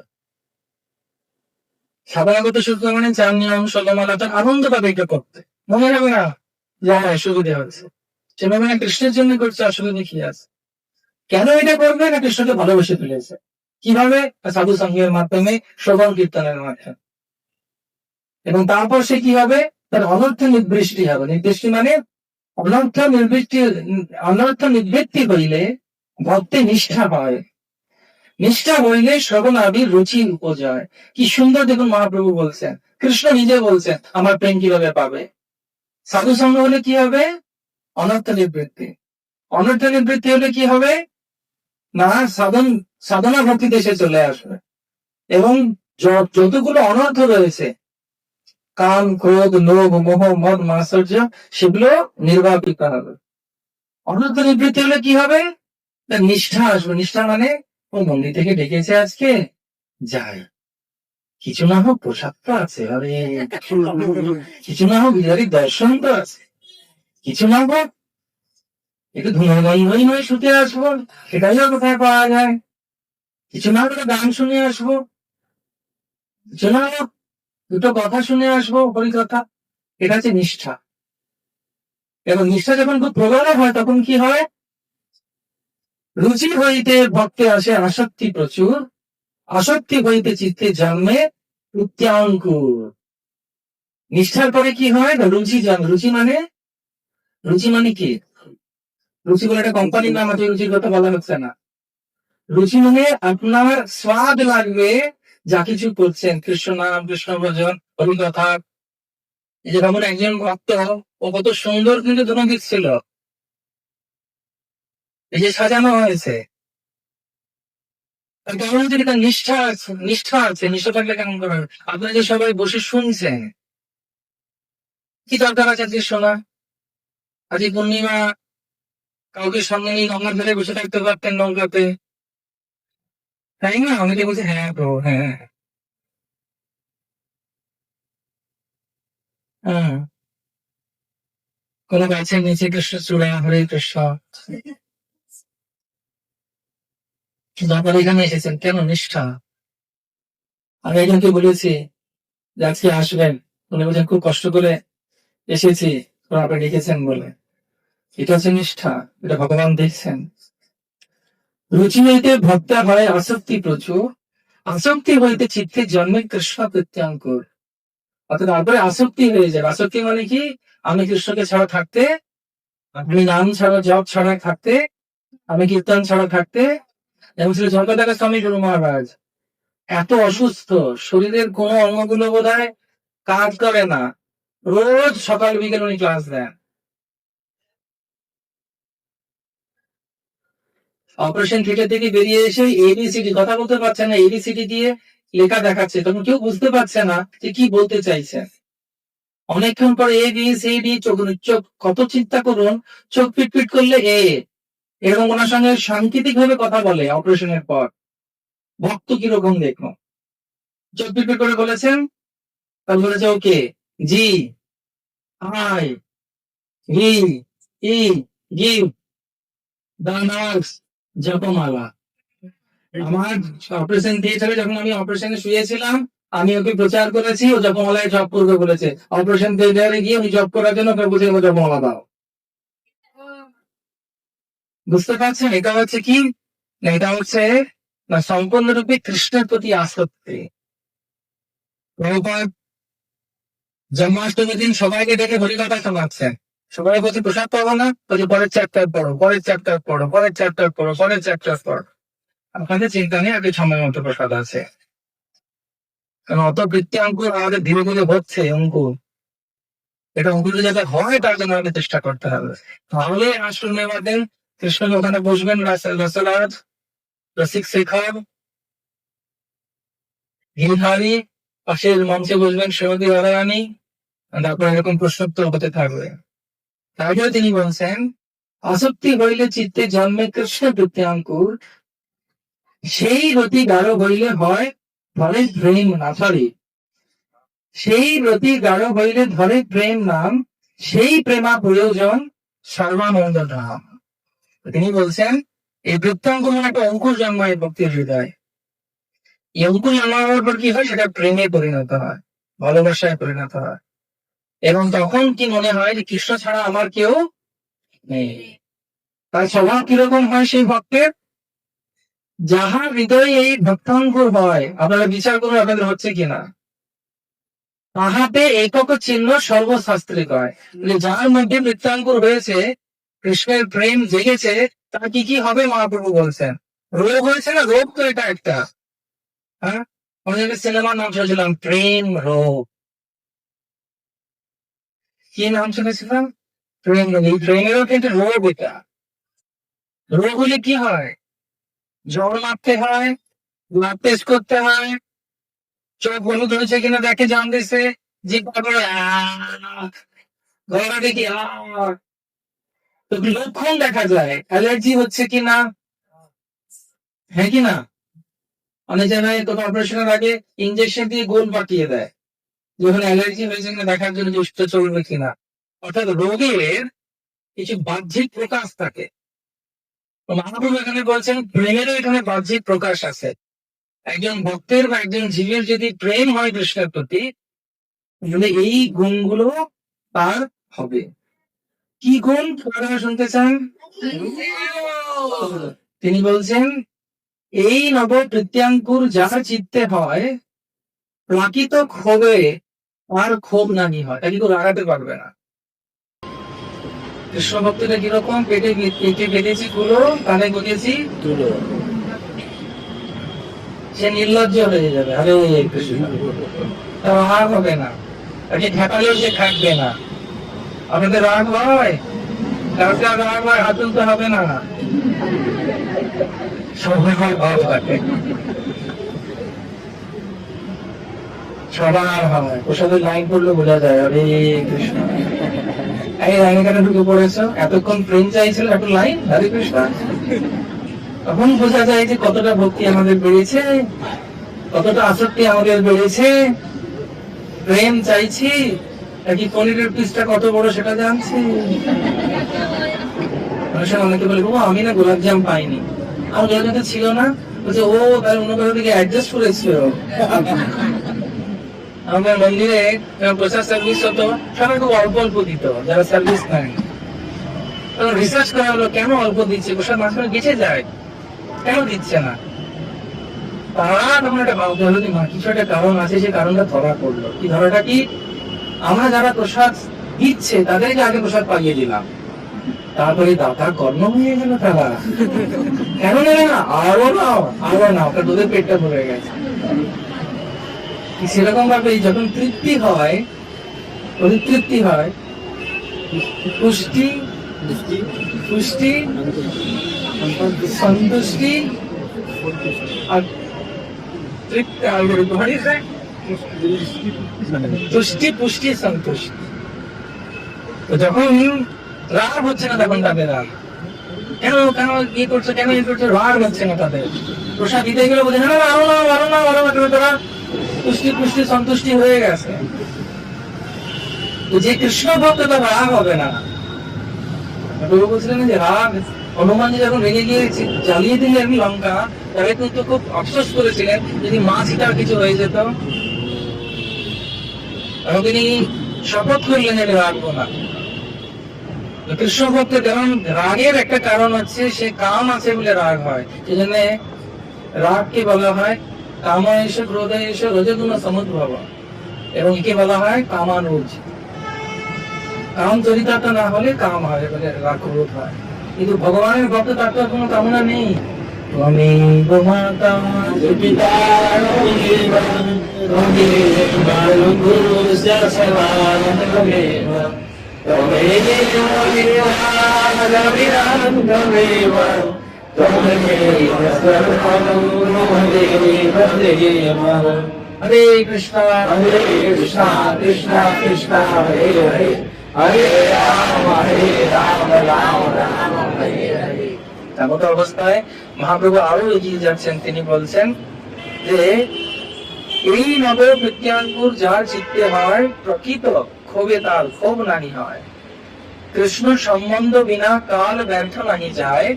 সাধনা করতে শুরু করবে মানে চার নিয়ম ষোলমালা আনন্দ পাবে এটা করতে, মনে হবে না যে হ্যাঁ সুবিধা হচ্ছে। সেভাবে না কৃষ্ণের জন্য করছে, অসুবিধা কি আছে? কেন এটা করবে না? কৃষ্ণকে ভালোবেসে ফেলেছে। কিভাবে? সাধু সঙ্গের মাধ্যমে, শ্রবণ কীর্তনের মাধ্যমে। এবং তারপর সে কি হবে? তার অনর্থ নিবৃষ্টি হবে। নিবৃষ্টি মানে অনর্থ নিবৃত্তি হইলে ভক্তি নিষ্ঠা হয়, নিষ্ঠা হইলে শ্রবণাদির রুচি উপজয়। কি সুন্দর দেখুন মহাপ্রভু বলছেন, কৃষ্ণ নিজে বলছেন আমার প্রেম কিভাবে পাবে। সাধু সঙ্গ হলে কি হবে? অনর্থ নিবৃত্তি। অনর্থ নিবৃত্তি হলে কি হবে না, সাধনা ভক্তি দেশে চলে আসবে এবং যতগুলো অনর্থ রয়েছে কাম ক্রোধ লোভ মোহ মদ মাৎসর্য সেগুলো নির্বাপিত হবে। অনর্থ নিবৃত্তি হলে কি হবে? নিষ্ঠা আসবে। নিষ্ঠা মানে ও মন্দির থেকে ডেকেছে আজকে যাই, কিছু না হোক প্রসাদ তো আছে, আরে কিছু না হোক বিহারীর দর্শন তো আছে, কিছু না হোক একটু ধুমগন্ধই নয় শুতে আসবো, সেটাই আর কোথায় পাওয়া যায়, কিছু না হোক গান শুনে আসবো, কিছু না হোক দুটো কথা শুনে আসবো হরিকথা। এটা হচ্ছে নিষ্ঠা। এবং নিষ্ঠা যখন খুব প্রবল হয় তখন কি হয়, রুচি হইতে ভক্তে আসে আসক্তি প্রচুর, আসক্তি হইতে চিত্তে জন্মে প্রত্যঙ্কুর। নিষ্ঠার পরে কি হয় না, রুচি জন্ম। রুচি মানে কি, রুচি বলে একটা কোম্পানির নাম আছে, রুচির কথা বলা হচ্ছে না। রুচি মানে আপনার স্বাদ লাগবে যা কিছু করছেন, কৃষ্ণ নাম, কৃষ্ণ ভজন, হরিকথা। এই যে যেমন একজন ভক্ত, ও কত সুন্দর কিন্তু ধুনো দিচ্ছিল, এই যে সাজানো হয়েছে, তার কারণ হচ্ছে কি, তার নিষ্ঠা আছে, নিষ্ঠা আছে। নিষ্ঠা থাকলে কেমন করে হবে? আপনারা যে সবাই বসে শুনছেন, কি দরকার আছে আজকে শোনা? আজকে পূর্ণিমা, কাউকে সঙ্গে নিয়ে গঙ্গার ধারে বসে থাকতে পারতেন নৌকাতে, তাই না? অনেকে বলছে হ্যাঁ প্রভু, হ্যাঁ হ্যাঁ, কোনো গাছের নিচে কৃষ্ণ চূড়া, হরে কৃষ্ণ। তারপরে এখানে এসেছেন কেন, নিষ্ঠা। আমি একজনকে বলেছি যে আজকে আসবেন, উনি বলছেন খুব কষ্ট করে এসেছি, তো আপনি লিখেছেন বলে। এটা হচ্ছে নিষ্ঠা, এটা ভগবান দেখছেন। রুচি হইতে ভক্তা হয় আসক্তি প্রচুর, আসক্তি হইতে চিত্তে জন্মে কৃষ্ণ প্রত্যঙ্কুর। অর্থাৎ তারপরে আসক্তি হয়ে যাবে। আসক্তি মানে কি, আমি কৃষ্ণকে ছাড়া থাকতে, আমি নাম ছাড়া, জপ ছাড়া থাকতে, আমি কীর্তন ছাড়া থাকতে। যেমন ছিল জগদাকা স্বামী গুরু মহারাজ, এত অসুস্থ, শরীরের কোনো অঙ্গগুলো বোধহয় কাজ করে না, রোজ সকাল বিকেল উনি ক্লাস দেন। অপারেশন থিয়েটার থেকে বেরিয়ে এসে এবিসিডি, কথা বলতে পারছে না, এবিসিডি দিয়ে লেখা দেখাচ্ছে, তখন কেউ বুঝতে পারছে না যে কি বলতে চাইছে। অনেকক্ষণ পর এ বি সি ডি, চোখ কত চিন্তা করুন, চোখ পিটপিট করলে এরকম ওনার সঙ্গে সাংকেতিক ভাবে কথা বলে অপারেশনের পর। ভক্ত কিরকম দেখো, চোখ পিটপিট করে বলেছেন, তারপর বলেছে ওকে, জি, আই, হি, ই, গিভ দ্য নার্স জপমালা। আমার অপারেশন থিয়েটারে যখন আমি অপারেশনে শুয়েছিলাম, আমি ওকে প্রচার করেছি, ও জপমালায় জপ করবে বলেছে। অপারেশন থিয়েটারে গিয়ে উনি জপ করার জন্য ওকে বলছে জপমালা দাও। বুঝতে পারছেন এটা হচ্ছে কি, না এটা হচ্ছে না সম্পূর্ণরূপে কৃষ্ণের প্রতি আসক্তি। প্রভুপাদ জন্মাষ্টমীর দিন সবাইকে ডেকে হরিকথা শোনাচ্ছেন, সবাই বলছে প্রসাদ পাবো না, বলছে পরের চ্যাপ্টার পড়ো, পরের চ্যাপ্টার পড়ো, পরের চ্যাপ্টার পড়ো, পরের চ্যাপ্টার পড়ো। আপনাদের চিন্তা নেই, আপনি সময় মতো প্রসাদ আছে। কারণ অত বৃত্তি অঙ্কুর আমাদের ধীরে ধীরে হচ্ছে অঙ্কুর, এটা অঙ্কুর যাতে হয় তার জন্য আমাদের চেষ্টা করতে হবে। তাহলে আসল নেবাদেন কৃষ্ণ ওখানে বসবেন, রসরাজ, রসিক শেখর, গিরধারী, পাশের মঞ্চে বসবেন শ্রীমতী রাধারানী, তারপর এরকম প্রশ্নোত্তর হতে থাকবে। তারপরে তিনি বলছেন, আসক্তি হইলে চিত্তে জন্মে কৃষ্ণ প্রত্যঙ্কুর, সেই রতি গাঢ় হইলে হয় ধরে প্রেম না, সরি, সেই রতি গাঢ় হইলে ধরে প্রেম নাম, সেই প্রেমা প্রয়োজন সর্বানন্দ ধাম। তিনি বলছেন এই বৃত্তাঙ্কুর মানে একটা অঙ্কুর জন্মায় ভক্তির হৃদয়। এই অঙ্কুর জন্মানোর পর কি হয়, সেটা প্রেমে পরিণত হয়, ভালোবাসায় পরিণত হয়। এবং তখন কি মনে হয় যে কৃষ্ণ ছাড়া আমার কেউ নেই। তার স্বভাব কিরকম হয় সেই ভক্তের, যাহার হৃদয়ে এই ভক্তাঙ্কুর হয়, আপনারা বিচার করুন আপনাদের হচ্ছে কিনা, তাহাতে একক চিহ্ন সর্বশাস্ত্রে কয়। যার মধ্যে বৃত্তাঙ্কুর হয়েছে, কৃষ্ণের প্রেম জেগেছে, তার কি কি হবে মহাপ্রভু বলছেন। রোগ হয়েছে না, রোগ তো এটা একটা, হ্যাঁ, অনেক সিনেমার নাম শুনেছিলাম প্রেম রোগ। কি নাম শুনেছিলাম, প্রেম রোগ। এই প্রেমেরও কিন্তু রোগ, এটা রোগ হলে কি হয়, জ্বর মারতে হয়, ব্লাড টেস্ট করতে হয়, চোখ হলুদ হয়েছে কিনা দেখে জান দিছে, জিভ করে গলা দেখি তো লক্ষণ দেখা যায়, অ্যালার্জি হচ্ছে কিনা, হ্যাঁ কিনা, অনেক জায়গায় তো অপারেশনের আগে ইঞ্জেকশন দিয়ে গোল পাঠিয়ে দেয়, যখন অ্যালার্জি হয়েছে কিনা দেখার জন্য যে ওষুধটা চলবে কিনা। অর্থাৎ রোগের কিছু বাহ্যিক প্রকাশ থাকে। তো মহাপ্রভু এখানে বলছেন প্রেমেরও এখানে বাহ্যিক প্রকাশ আছে। একজন ভক্তের বা একজন জীবের যদি প্রেম হয় কৃষ্ণের প্রতি, তাহলে এই গুণগুলো তার হবে। কি গুণ আপনারা শুনতে চান? তিনি বলছেন এই নব প্রত্যাঙ্কুর যার চিত্তে হয়, প্লাকিত ক্ষোভে আর ক্ষোভ নানি হয়, তাকে কেউ রাগাতে পারবে না। কৃষ্ণ ভক্তটা কিরকম? পেটে বেঁধেছি কুলো, কানে গুঁজেছি তুলো, সে নির্লজ্জ হয়ে যাবে। আরে কৃষ্ণ তার রাগ হবে না, তাকে ঠেকালেও সে থাকবে না। আপনাদের রাগ হয়? কাউকে রাগ হয় হাত তুলতে হবে না, সবাই ভাব থাকে, সবার হয়। প্রসাদের লাইন পড়লে বোঝা যায় হরে কৃষ্ণ। এই লাইনে কেন ঢুকে পড়েছো? এতক্ষণ প্রেম চাইছিল, একটু লাইন হরে কৃষ্ণ। তখন বোঝা যায় যে কতটা ভক্তি আমাদের বেড়েছে, কতটা আসক্তি আমাদের বেড়েছে। প্রেম চাইছি নাকি পনিরের পিসটা কত বড় সেটা জানছি। মানুষের অনেকে বলে ও আমি না গোলাপ জাম পাইনি, আর গোলাপ জাম ছিল না, বলছে ও তার অন্য কারো দিকে অ্যাডজাস্ট করেছিল। আমাদের মন্দিরে প্রচার সার্ভিস হতো, সবাই খুব অল্প অল্প দিত যারা সার্ভিস নেয়। রিসার্চ করা হলো কেন অল্প দিচ্ছে, প্রসাদ মাঝখানে গেছে যায়, কেন দিচ্ছে না। তারা তখন একটা ভাবতে হলো কিছু একটা কারণ আছে, সে কারণটা ধরা পড়লো। কি ধরাটা কি? আমরা যারা প্রসাদ দিচ্ছে তাদেরকে আগে প্রসাদ পাইয়ে দিলাম, তারপরে দাতার কর্ম হয়ে গেল। তারা কেন নেবে না? আরো নাও আরো নাও, তার দুধের পেটটা ভরে গেছে। সেরকম ভাবে যখন তৃপ্তি হয়, তৃপ্তি হয়, পুষ্টি পুষ্টি সন্তুষ্টি আর তুষ্টি পুষ্টি সন্তুষ্টি। তো যখন রাগ হচ্ছে না তখন তাদের রাগ, কেন কেন ইয়ে করছো, কেন ইয়ে করছো, রাগ হচ্ছে না তাদের। প্রসাদ দিতে গেলে বলছে না আরো না আরো না আরো না, তোরা পুষ্টি পুষ্টি সন্তুষ্টি হয়ে গেছে। যে কৃষ্ণ ভক্ত তার রাগ হবে না। প্রভু বলছিলেন যে রাগ, হনুমান যখন রেগে গিয়ে জ্বালিয়ে দিলেন লঙ্কা, তাহলে কিন্তু খুব আফসোস করেছিলেন যদি মা সীতার কিছু হয়ে যেত। এবং তিনি শপথ করলেন যে রাগবো না। কৃষ্ণ ভক্তের কারণ রাগের একটা কারণ হচ্ছে সে কাম আছে বলে রাগ হয়। সেজন্য রাগকে বলা হয় কাম এসে ক্রোধ এসে রজগুণ সমুদ্ভব, এবং একে বলা হয় কামানুজ। কাম চরিতার্থ না হলে কাম হয় বলে রাগ ক্রোধ হয়। কিন্তু ভগবানের ভক্ত তার তো কোনো কামনা নেই। হরে কৃষ্ণ হরে কৃষ্ণ কৃষ্ণ কৃষ্ণ হরে হরে, হরে রাম রাম রাম হরে হরে। এমত অবস্থায় মহাপ্রভু আরো এগিয়ে যাচ্ছেন। তিনি বলছেন যে এই নব প্রত্যাঙ্কুর যার চিত্তে হয়, প্রকৃত ক্ষোভে তার ক্ষোভ নাহি হয়। কৃষ্ণ সম্বন্ধ বিনা কাল ব্যর্থ নাহি যায়,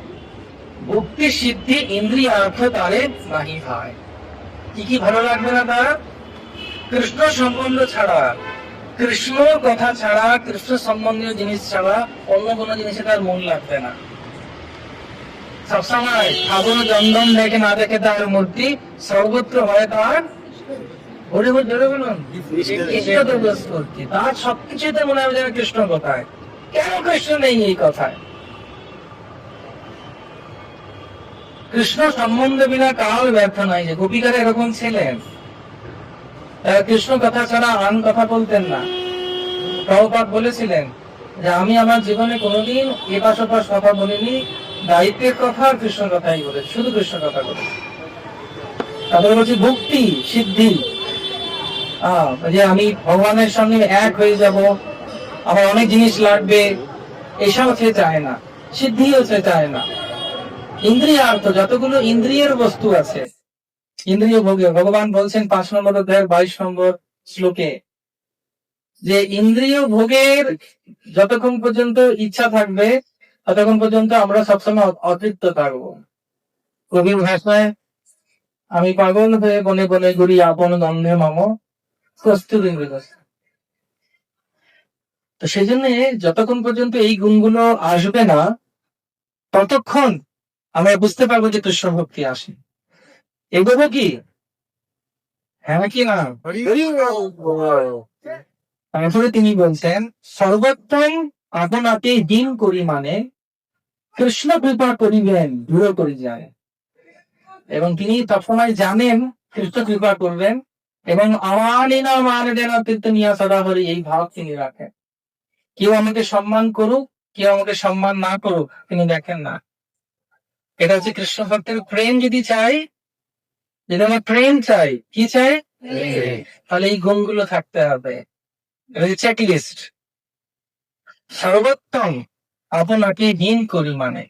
ভক্তি সিদ্ধি ইন্দ্রিয়ার্থ তারে নাহি হয়। কি কি ভালো লাগবে না তার? কৃষ্ণ সম্বন্ধ ছাড়া, কৃষ্ণ কথা ছাড়া, কৃষ্ণ সম্বন্ধীয় জিনিস ছাড়া অন্য কোনো জিনিসে তার মন লাগবে না। সবসময় ঠাকুর চন্দন দেখে না দেখে তার মূর্তি সর্বত্র হয় তার তার সবকিছুতে মনে হবে যেন কৃষ্ণ কথায়। কেন কৃষ্ণ নেই এই কথায়? কৃষ্ণ সম্বন্ধ বিনা কাল ব্যর্থ নাই। যে গোপীকারা এরকম ছিলেন, কৃষ্ণ কথা ছাড়া আন কথা বলতেন না। প্রভুপাদ বলেছিলেন যে আমি আমার জীবনে কোনোদিন এপাশ ওপাশ কথা বলিনি, দায়িত্বের কথা আর কৃষ্ণ কথাই বলেছি, শুধু কৃষ্ণ কথা বলেছি। তারপরে বলছি ভক্তি সিদ্ধি, যে আমি ভগবানের সঙ্গে এক হয়ে যাব, আমার অনেক জিনিস লাগবে, এসব সে চায় না। সিদ্ধিও সে চায় না। ইন্দ্রিয়ার্থ, যতগুলো ইন্দ্রিয়ের বস্তু আছে ইন্দ্রিয় ভোগে ভগবান বলছেন 5 নম্বর অধ্যায়ের 22 নম্বর শ্লোকে যে ইন্দ্রিয় ভোগের যতক্ষণ পর্যন্ত ইচ্ছা থাকবে ততক্ষণ পর্যন্ত আমরা সবসময় অতৃপ্ত থাকবো। কবির ভাষায় আমি পাগল হয়ে বনে বনে ঘুরি আপন গন্ধে মম কস্তুরী মৃগ। তো সেই জন্য যতক্ষণ পর্যন্ত এই গুণগুলো আসবে না ততক্ষণ আমরা বুঝতে পারবো যে কৃষ্ণ ভক্তি আসে। এগুলো কি হ্যাঁ কি না? তারপরে তিনি বলছেন সর্বোত্তম আপনাকে হীন করি মানে কৃষ্ণ কৃপা করিবেন দূর করি যায়। এবং তিনি সবসময় জানেন কৃষ্ণ কৃপা করবেন এবং আমানি না মান দেন কীর্তনিয়া সদা হরি এই ভাব তিনি রাখেন। কেউ আমাকে সম্মান করুক কেউ আমাকে সম্মান না করুক তিনি দেখেন না। এটা হচ্ছে কৃষ্ণ ভক্তের প্রেম। যদি চাই, যদি আমার প্রেম চাই, কি চাই? তাহলে এই গুণগুলো থাকতে হবে। এটা হচ্ছে চেকলিস্ট। সর্বোত্তম আপনাকে হীন করি মানে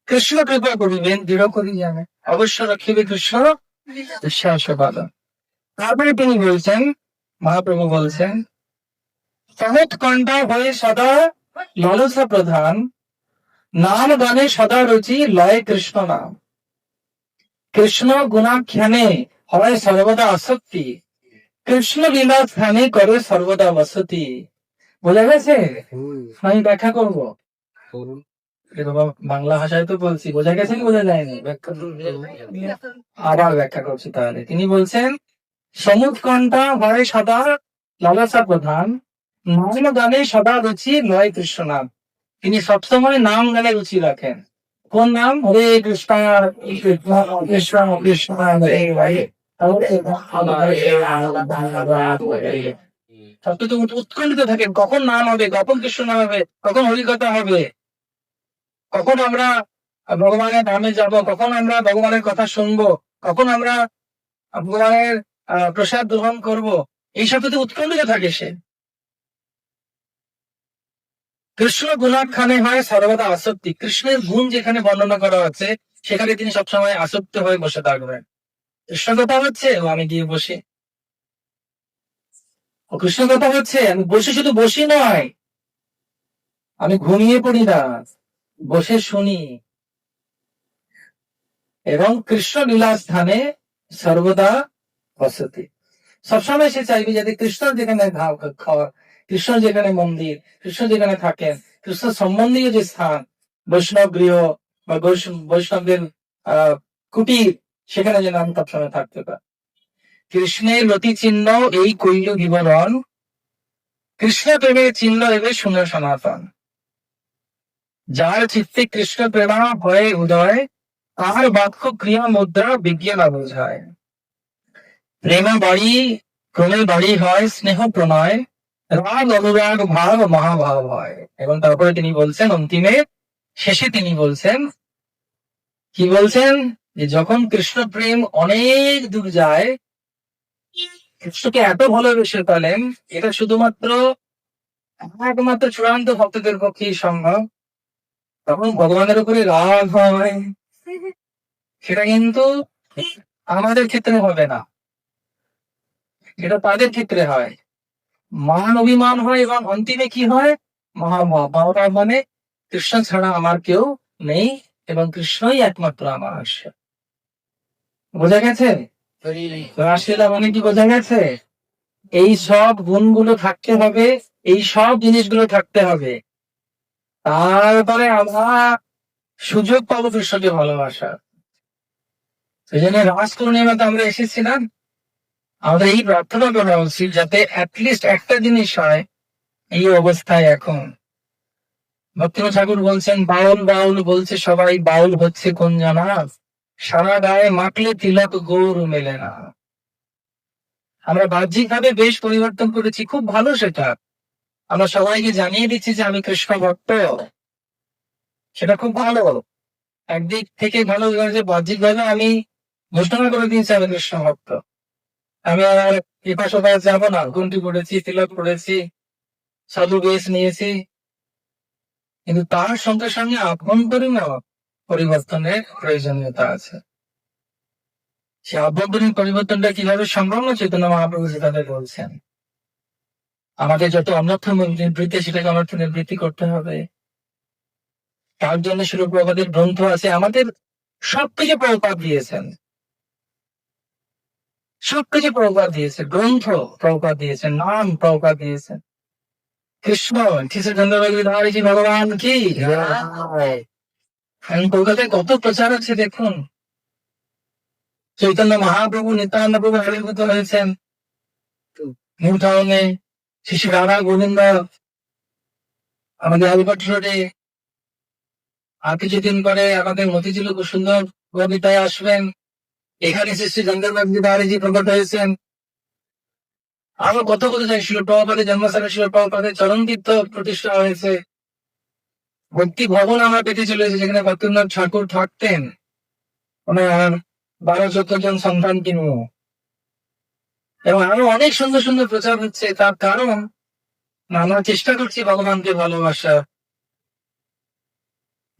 কৃষ্ণ কৃপা করিবেন দৃঢ় করি জানে অবশ্য রাখিবে কৃষ্ণ বিশ্বাস ভালো। তারপরে তিনি বলছেন, মহাপ্রভু বলছেন সহৎ কণ্ঠা হয়ে সদা লালসা প্রধান নাম গানে সদা রুচি লয় কৃষ্ণ নাম। কৃষ্ণ গুণাখ্যানে হয় সর্বদা আসক্তি কৃষ্ণ লীলা স্থানে করে সর্বদা বসতি। বোঝা গেছে? আমি ব্যাখ্যা করবো। বাংলা ভাষায় তো বলছি, বোঝা গেছে কি বোঝা যায়নি? আবার ব্যাখ্যা করছি তাহলে। তিনি বলছেন সমুৎকণ্ঠা হয় সদা লালসা প্রধান নাম গানে সদা রুচি লয় কৃষ্ণ নাম। তিনি সবসময় নাম গানে রুচি রাখেন। কোন নাম? হরে কৃষ্ণ কৃষ্ণ কৃষ্ণ কৃষ্ণ হরে হরে সবকিছু উৎকণ্ঠিত থাকেন কখন নাম হবে, কখন কৃষ্ণ নাম হবে, কখন হরিকথা হবে, কখন আমরা ভগবানের নামে যাব, কখন আমরা ভগবানের কথা শুনবো, কখন আমরা ভগবানের প্রসাদ গ্রহণ করব, এইসব তো উৎকণ্ঠিত থাকে সে। কৃষ্ণ গুণাখ্যানে হয় সর্বদা আসক্তি। কৃষ্ণের গুণ যেখানে বর্ণনা করা আছে সেখানে তিনি সবসময় আসক্ত হয়ে বসে থাকবেন। কৃষ্ণ কথা হচ্ছে ও আমি গিয়ে বসি, ও কৃষ্ণ কথা হচ্ছে আমি বসে, শুধু বসি নয় আমি ঘুমিয়ে পড়ি না, বসে শুনি। এবং কৃষ্ণ লীলা স্থানে সর্বদা বসতি। সবসময় সে চাইবে যাতে কৃষ্ণ যেখানে খাওয়া, কৃষ্ণ যেখানে মন্দির, কৃষ্ণ যেখানে থাকেন, কৃষ্ণ সম্বন্ধীয় যে স্থান বৈষ্ণব গৃহ বা বৈষ্ণবদের কুটির, সেখানে যেন আমি সবসময় থাকতে পারি। কৃষ্ণের রতি চিহ্ন এই কৈল বিবরণ কৃষ্ণ প্রেমের চিহ্ন এবে শুনে সনাতন। যার চিত্তে কৃষ্ণ প্রেমা হয়ে উদয় তার বাক্য ক্রিয়া মুদ্রা বিজ্ঞান বোঝায়। প্রেমা বাড়ি ক্রমে বাড়ি হয় স্নেহ প্রণয় রাগ অনুরাগ ভাব মহাভাব হয়। এবং তারপরে তিনি বলছেন অন্তিমে শেষে তিনি বলছেন কি বলছেন যে যখন কৃষ্ণ প্রেম অনেক দূর যায়, কৃষ্ণকে এত ভালোবেসে পেলেন, এটা শুধুমাত্র একমাত্র চূড়ান্ত ভক্তদের পক্ষেই সম্ভব। তখন ভগবানের উপরে রাগ হয়, সেটা কিন্তু আমাদের ক্ষেত্রে হবে না, এটা তাদের ক্ষেত্রে হয়। মান অভিমান হয় এবং অন্তিমে কি হয়? মহাভাব। মহাভাব মানে কৃষ্ণ ছাড়া আমার কেউ নেই এবং কৃষ্ণই একমাত্র আমার আশ্রয়। বোঝা গেছে? রাসলীলা মানে কি বোঝা গেছে? এই সব গুণগুলো থাকতে হবে, এই সব জিনিসগুলো থাকতে হবে, তারপরে আমরা সুযোগ পাবো কৃষ্ণকে ভালোবাসা। সেই জন্য রাস পূর্ণিমাতে আমরা এসেছিলাম, আমাদের এই প্রার্থনা করা উচিত যাতে অ্যাটলিস্ট একটা জিনিস হয় এই অবস্থায়। এখন ভক্তিনাথ ঠাকুর বলছেন বাউল বাউল বলছে সবাই, বাউল হচ্ছে কোন জানা, সারা গায়ে মাখলে তিলক গৌর মেলে না। আমরা বাহ্যিক ভাবে বেশ পরিবর্তন করেছি, খুব ভালো সেটা, আমরা সবাইকে জানিয়ে দিচ্ছি যে আমি কৃষ্ণ ভক্ত, সেটা খুব ভালো। একদিক থেকে ভালো যে বাহ্যিক ভাবে আমি ঘোষণা করে দিয়েছি আমি কৃষ্ণ ভক্ত, আমি আর এপাশ ওপাশ যাবো না, ঘন্টি পড়েছি, তিলক পড়েছি, সাধু বেশ নিয়েছি, কিন্তু তার সঙ্গে সঙ্গে আভ্যন্তরীণ পরিবর্তনের প্রয়োজনীয়তা আছে। সে অভ্যন্তরীণ পরিবর্তনটা কিভাবে সম্ভব না চৈতন্য মহাপ্রভু সেটাতে বলছেন। আমাদের যত অনর্থ নিবৃত্তি সেটাকে অনর্থ নিবৃত্তি করতে হবে। তার জন্য শিল প্রভুপাদের গ্রন্থ আছে, আমাদের সবকিছু প্রভুপাদ দিয়েছেন, সবকিছু প্রভুপাদ দিয়েছে, গ্রন্থ প্রভুপাদ দিয়েছেন, নাম প্রভুপাদ দিয়েছেন। কৃষ্ণ ধারীজি ভগবান কি কলকাতায় কত প্রচার আছে দেখুন। চৈতন্য মহাপ্রভু নিত্যানন্দ প্রভু আবির্ভূত হয়েছেন নিউ টাউনে, শ্রী রাধা গোবিন্দ আমাদের আলবার্ট রোডে। আর কিছুদিন পরে আমাদের মতিঝিল খুব সুন্দর কবিতায় আসবেন। এখানে শ্রী চন্দ্রবাবুজি প্রকট হয়েছেন। আরো কত কত জায়গায় শিল প্রভুপাদের জন্মস্থানে শিল প্রভুপাদের চরণ তীর্থ প্রতিষ্ঠা হয়েছে। ভক্তি ভবন আমরা পেতে চলেছি, যেখানে ভক্তিনাথ ঠাকুর থাকতেন। ওনার 12-14 জন সন্তান কিনবো, এবং আরো অনেক সুন্দর সুন্দর প্রচার হচ্ছে। তার কারণ আমরা চেষ্টা করছি ভগবানকে ভালোবাসা,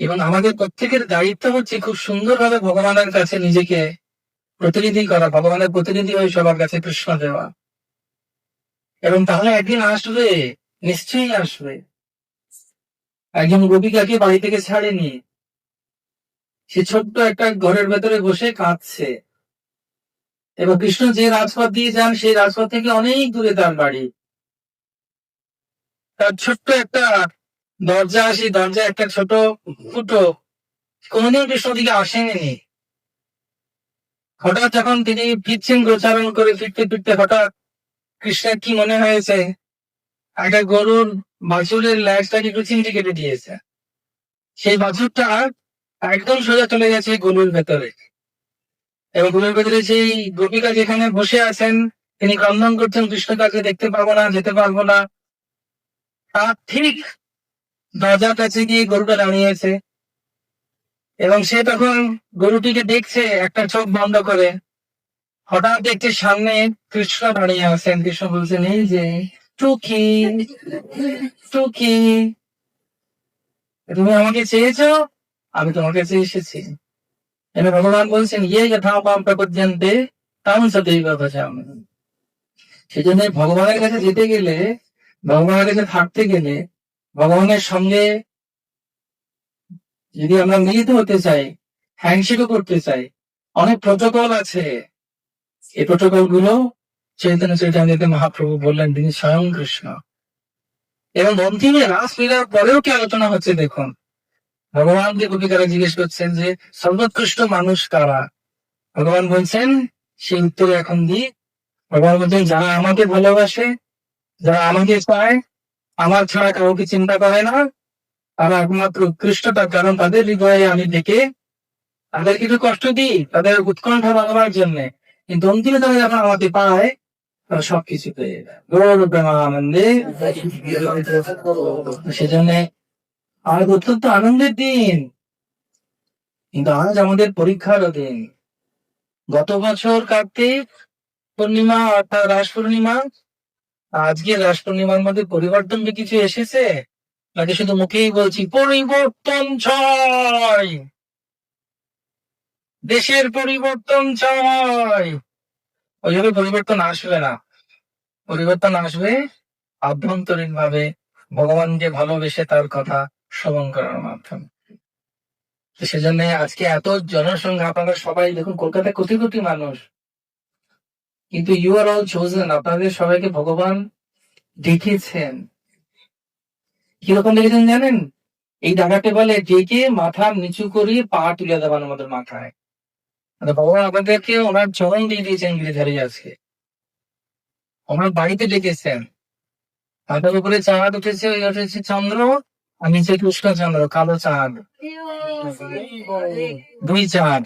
এবং আমাদের প্রত্যেকের দায়িত্ব হচ্ছে খুব সুন্দরভাবে ভগবানের কাছে নিজেকে প্রতিনিধি করা, ভগবানের প্রতিনিধি হয়ে সবার কাছে কৃষ্ণ দেওয়া। এবং তাহলে একদিন আসবে, নিশ্চয়ই আসবে। একজন গোপিকাকে বাড়ি থেকে ছাড়েনি, সে ছোট্ট একটা ঘরের ভেতরে বসে কাঁদছে, এবং কৃষ্ণ যে রাজপথ দিয়ে যান সেই রাজপথ থেকে অনেক দূরে তার বাড়ি। তার ছোট্ট একটা দরজা, সেই দরজায় একটা ছোট ফুটো, কোনদিন কৃষ্ণ দিকে আসেনি। হঠাৎ যখন তিনি ফিরছেন গোচারণ করে, ফিরতে ফিরতে হঠাৎ কৃষ্ণের কি মনে হয়েছে, একটা গরুর বাছুরের ল্যাজটাকে একটু চিমটি কেটে দিয়েছে। সেই বাছুরটা একদম সোজা চলে গেছে গরুর ভেতরে, এবং গরুর ভেতরে সেই গোপিকা যেখানে বসে আছেন, তিনি ক্রন্দন করছেন, কৃষ্ণ তাকে দেখতে পাবো না, যেতে পারবো না। তার ঠিক দরজার কাছে গিয়ে গরুটা দাঁড়িয়েছে, এবং সে তখন গরুটিকে দেখছে একটা চোখ বন্ধ করে। হঠাৎ দেখছে সামনে কৃষ্ণ দাঁড়িয়ে আছেন। কৃষ্ণ বলছেন, এই যে টুকি, টুকি, তুমি আমাকে চেয়েছো, আমি তোমার কাছে এসেছি। এবার ভগবান বলছেন, ইয়ে যথা পাম প্রপদ্যন্তে তাম সদৈব ভজামি। সেজন্য ভগবানের কাছে যেতে গেলে, ভগবানের কাছে থাকতে গেলে, ভগবানের সঙ্গে যদি আমরা মিলিত হতে চাই, হ্যান্ডশেকও করতে চাই, অনেক প্রোটোকল আছে। এই প্রোটোকল গুলো চৈতন্য চৈতন্যদেব মহাপ্রভু বললেন, তিনি স্বয়ং কৃষ্ণ। এবং অন্তিমে রাসলীলার পরেও কি আলোচনা হচ্ছে দেখুন। ভগবানকে গোপিকারা জিজ্ঞেস করছেন যে সর্বোৎকৃষ্ট মানুষ কারা। ভগবান বলছেন, সেই উত্তরে এখন দিই। ভগবান বলছেন, যারা আমাকে ভালোবাসে, যারা আমাকে চায়, আমার ছাড়া কাউকে চিন্তা করে না, তারা একমাত্র উৎকৃষ্ট। তার কারণ তাদের হৃদয়ে আমি ডেকে তাদের কিছু কষ্ট দিই, তাদের উৎকণ্ঠা বাড়াবার জন্য, কিন্তু অন্তিমে তারা যখন আমাকে পায়, তারা সবকিছু পেয়ে যায় আনন্দে। সেজন্য আজ অত্যন্ত আনন্দের দিন, কিন্তু আজ আমাদের পরীক্ষারও দিন। গত বছর কার্তিক পূর্ণিমা অর্থাৎ রাস পূর্ণিমা, আজকে রাস পূর্ণিমার মধ্যে পরিবর্তন কি কিছু এসেছে, নাকি শুধু মুখেই বলছি পরিবর্তন চাই, দেশের পরিবর্তন চাই? ওইভাবে পরিবর্তন আসবে না। পরিবর্তন আসবে আভ্যন্তরীণ ভাবে, ভগবানকে ভালোবেসে তার কথা শ্রবণ করার মাধ্যমে। সেজন্য আজকে এত জনসংখ্যা, আপনারা সবাই দেখুন কলকাতায় কোটি কোটি মানুষ, কিন্তু ইউ আর অল চোজেন। আপনাদের সবাইকে ভগবান ডেকেছেন। কিরকম ডেকেছেন জানেন? এই দাদাকে বলে ডেকে মাথা নিচু করিয়ে পা তুলে দেবেন আমাদের মাথায়। ভগবান আপনাদেরকে ওনার চরণ দিয়ে দিয়েছেন গিরিধারী। আজকে ওনার বাড়িতে ডেকেছেন। মাথার উপরে চাঁদ উঠেছে, ওই উঠেছে চন্দ্র, আর নিচে কৃষ্ণ চন্দ্র, কালো চাঁদ, দুই চাঁদ।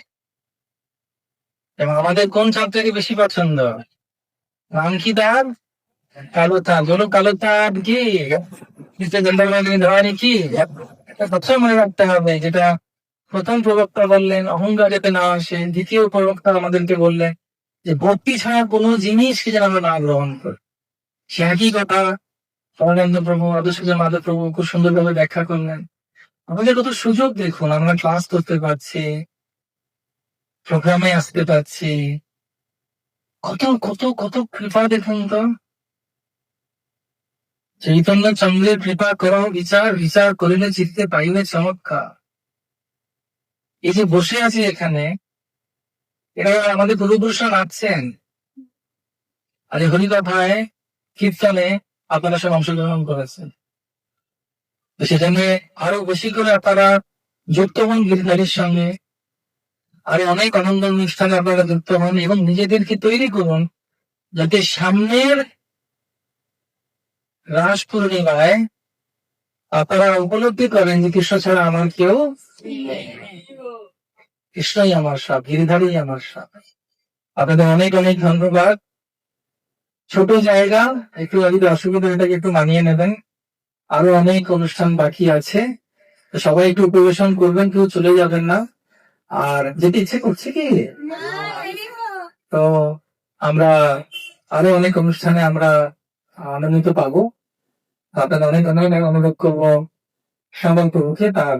এবং আমাদের কোন চাঁদটাকে বেশি পছন্দ? নাম কি তার? কালো চাঁদ। বলো কালো চাঁদ কি ধরেনি কি? একটা কথা মনে রাখতে হবে, যেটা প্রথম প্রবক্তা বললেন, অহংকার যাতে না আসে। দ্বিতীয় প্রবক্তা আমাদেরকে বললেন যে ভক্তি ছাড়া কোনো জিনিসকে যেন আমরা না গ্রহণ করি। সে একই কথা পরমানন্দ প্রভু, মধুসূদন মাধব প্রভু খুব সুন্দরভাবে ব্যাখ্যা করলেন। আমাদের কত সুযোগ দেখুন, আমরা ক্লাস করতে পারছি, প্রোগ্রামে আসতে পারছি, কত কত কত কৃপা দেখুন তো, চৈতন্য চন্দ্রের কৃপা করো বিচার, বিচার করিলে চিত্তে পাইবে চমৎকার। এই যে বসে আছি এখানে, এরা আমাদের পূর্বপুরুষরা নাচছেন, আর এই হরিকথায় কীর্তনে আপনারা সব অংশগ্রহণ করেছেন। তো সেখানে আরো বেশি করে আপনারা যুক্ত হন গিরিধারীর সঙ্গে, আরো অনেক আনন্দ অনুষ্ঠানে আপনারা যুক্ত হন এবং নিজেদেরকে তৈরি করুন যাতে সামনের রাস পূর্ণিমায় আপনারা উপলব্ধি করেন যে কৃষ্ণ ছাড়া আমার কেউ নেই। কৃষ্ণই আমার সব, গিরিধারী আমার সব। আপনাদের অনেক অনেক ধন্যবাদ। ছোট জায়গা, একটু যদি অসুবিধা এটাকে একটু মানিয়ে নেবেন। আরো অনেক অনুষ্ঠান বাকি আছে, তো সবাই একটু পরিবেশন করবেন, কেউ চলে যাবেন না। আর যেতে ইচ্ছে করছে কি, তো আমরা আরো অনেক অনুষ্ঠানে আমরা আনন্দিত পাবো। আপনাদের অনেক অনেক অনুরোধ করবো শ্যামল প্রভুকে তার